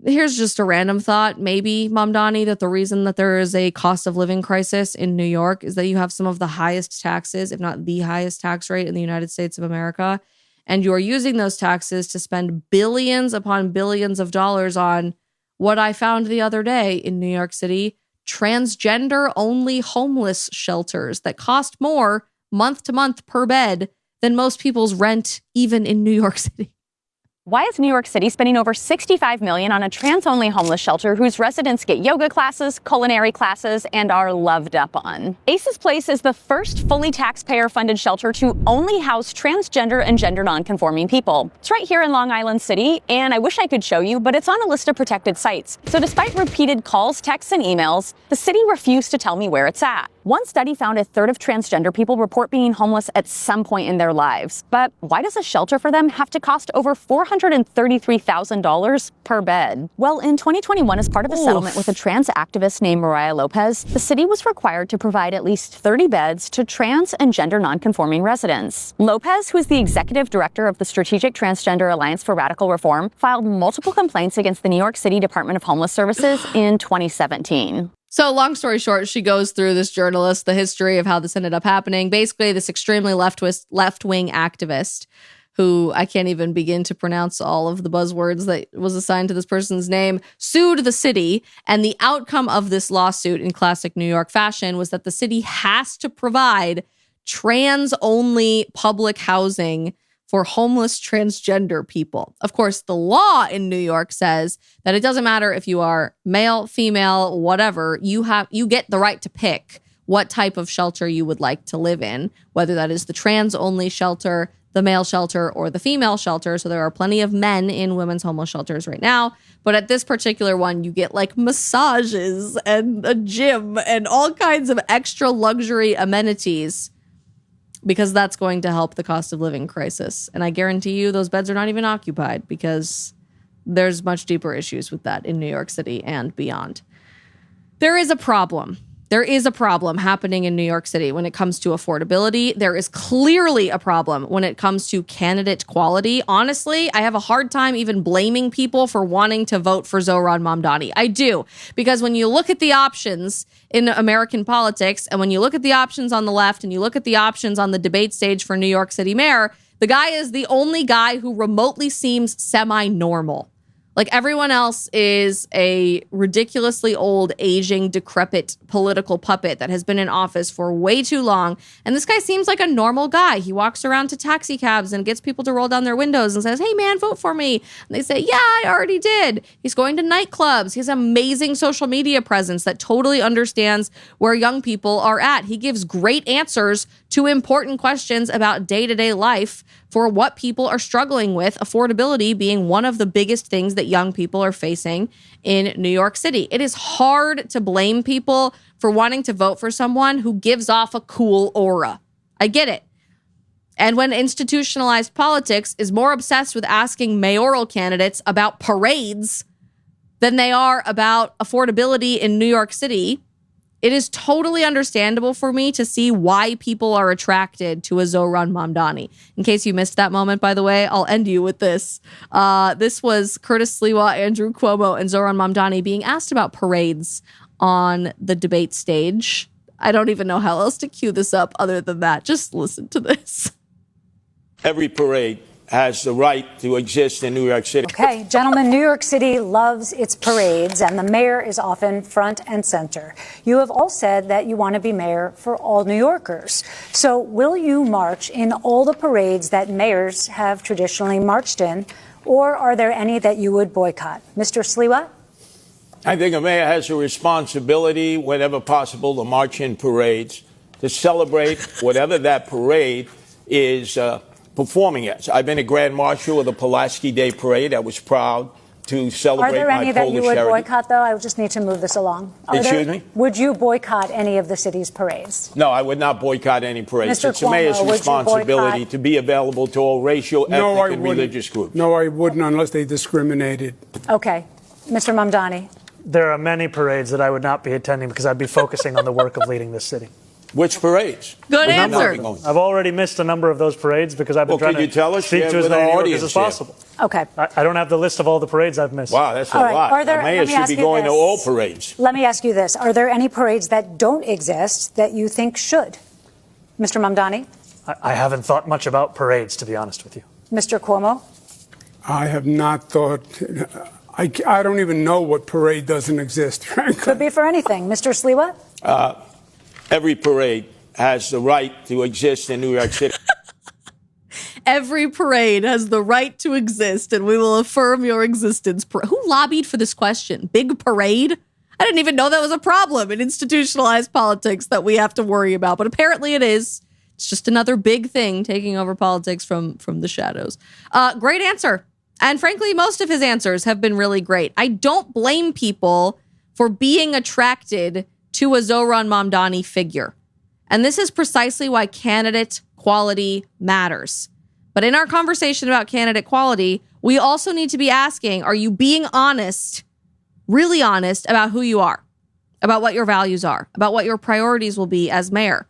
Here's just a random thought. Maybe, Mamdani, that the reason that there is a cost of living crisis in New York is that you have some of the highest taxes, if not the highest tax rate in the United States of America. And you are using those taxes to spend billions upon billions of dollars on what I found the other day in New York City, transgender-only homeless shelters that cost more month to month per bed than most people's rent, even in New York City. Why is New York City spending over $65 million on a trans-only homeless shelter whose residents get yoga classes, culinary classes, and are loved up on? Ace's Place is the first fully taxpayer-funded shelter to only house transgender and gender non-conforming people. It's right here in Long Island City, and I wish I could show you, but it's on a list of protected sites. So despite repeated calls, texts, and emails, the city refused to tell me where it's at. One study found a third of transgender people report being homeless at some point in their lives. But why does a shelter for them have to cost over $433,000 per bed? Well, in 2021, as part of a settlement with a trans activist named Mariah Lopez, the city was required to provide at least 30 beds to trans and gender nonconforming residents. Lopez, who is the executive director of the Strategic Transgender Alliance for Radical Reform, filed multiple complaints against the New York City Department of Homeless Services in 2017. So long story short, she goes through, this journalist, the history of how this ended up happening. Basically, this extremely left-wing activist, who I can't even begin to pronounce all of the buzzwords that was assigned to this person's name, sued the city. And the outcome of this lawsuit, in classic New York fashion, was that the city has to provide trans-only public housing for homeless transgender people. Of course, the law in New York says that it doesn't matter if you are male, female, whatever, you get the right to pick what type of shelter you would like to live in, whether that is the trans-only shelter, the male shelter, or the female shelter. So there are plenty of men in women's homeless shelters right now. But at this particular one, you get like massages and a gym and all kinds of extra luxury amenities, because that's going to help the cost of living crisis. And I guarantee you those beds are not even occupied, because there's much deeper issues with that in New York City and beyond. There is a problem. There is a problem happening in New York City when it comes to affordability. There is clearly a problem when it comes to candidate quality. Honestly, I have a hard time even blaming people for wanting to vote for Zohran Mamdani. I do, because when you look at the options in American politics, and when you look at the options on the left, and you look at the options on the debate stage for New York City mayor, the guy is the only guy who remotely seems semi-normal. Like, everyone else is a ridiculously old, aging, decrepit political puppet that has been in office for way too long. And this guy seems like a normal guy. He walks around to taxi cabs and gets people to roll down their windows and says, "Hey, man, vote for me." And they say, "Yeah, I already did." He's going to nightclubs. He has amazing social media presence that totally understands where young people are at. He gives great answers to important questions about day-to-day life for what people are struggling with, affordability being one of the biggest things that young people are facing in New York City. It is hard to blame people for wanting to vote for someone who gives off a cool aura. I get it. And when institutionalized politics is more obsessed with asking mayoral candidates about parades than they are about affordability in New York City, it is totally understandable for me to see why people are attracted to a Zohran Mamdani. In case you missed that moment, by the way, I'll end you with this. This was Curtis Sliwa, Andrew Cuomo, and Zohran Mamdani being asked about parades on the debate stage. I don't even know how else to cue this up other than that. Just listen to this. Every parade has the right to exist in New York City. Okay, gentlemen, New York City loves its parades, and the mayor is often front and center. You have all said that you want to be mayor for all New Yorkers. So will you march in all the parades that mayors have traditionally marched in, or are there any that you would boycott? Mr. Sliwa? I think a mayor has a responsibility, whenever possible, to march in parades, to celebrate whatever that parade is performing as. I've been a Grand Marshal of the Pulaski Day Parade. I was proud to celebrate my Polish heritage. Are there any that you would boycott, though? I just need to move this along. Excuse me? Would you boycott any of the city's parades? No, I would not boycott any parades. Mr. It's the mayor's Cuomo, responsibility to be available to all racial, ethnic, and religious groups. No, I wouldn't unless they discriminated. Okay. Mr. Mamdani? There are many parades that I would not be attending because I'd be focusing on the work of leading this city. Which parades? Good answer. I've already missed a number of those parades because I've been trying to speak to as many New Yorkers as possible. Okay. I don't have the list of all the parades I've missed. Wow, that's a lot. The mayor should be going to all parades. Let me ask you this. Are there any parades that don't exist that you think should? Mr. Mamdani? I haven't thought much about parades, to be honest with you. Mr. Cuomo? I have not thought. I don't even know what parade doesn't exist, frankly. Could be for anything. Mr. Sliwa? Every parade has the right to exist in New York City. Every parade has the right to exist, and we will affirm your existence. Who lobbied for this question? Big parade? I didn't even know that was a problem in institutionalized politics that we have to worry about, but apparently it is. It's just another big thing taking over politics from the shadows. Great answer. And frankly, most of his answers have been really great. I don't blame people for being attracted to a Zohran Mamdani figure. And this is precisely why candidate quality matters. But in our conversation about candidate quality, we also need to be asking, are you being honest, really honest about who you are, about what your values are, about what your priorities will be as mayor?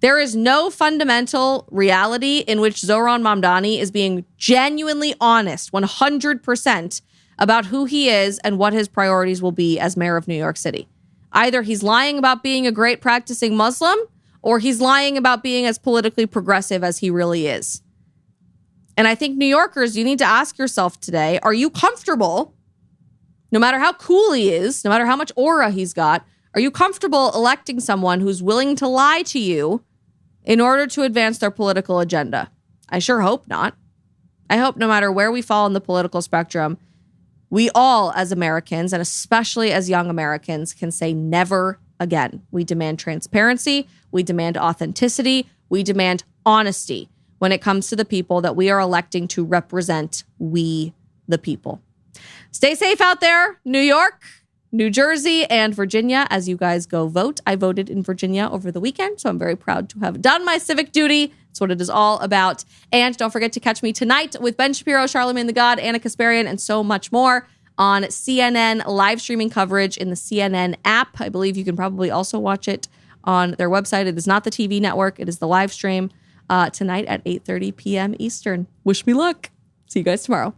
There is no fundamental reality in which Zohran Mamdani is being genuinely honest, 100%, about who he is and what his priorities will be as mayor of New York City. Either he's lying about being a great practicing Muslim, or he's lying about being as politically progressive as he really is. And I think New Yorkers, you need to ask yourself today, are you comfortable, no matter how cool he is, no matter how much aura he's got, are you comfortable electing someone who's willing to lie to you in order to advance their political agenda? I sure hope not. I hope no matter where we fall in the political spectrum, we all as Americans, and especially as young Americans, can say never again. We demand transparency. We demand authenticity. We demand honesty when it comes to the people that we are electing to represent we, the people. Stay safe out there, New York, New Jersey, and Virginia, as you guys go vote. I voted in Virginia over the weekend, so I'm very proud to have done my civic duty. That's what it is all about. And don't forget to catch me tonight with Ben Shapiro, Charlamagne the God, Anna Kasparian, and so much more on CNN live streaming coverage in the CNN app. I believe you can probably also watch it on their website. It is not the TV network. It is the live stream tonight at 8:30 p.m. Eastern. Wish me luck. See you guys tomorrow.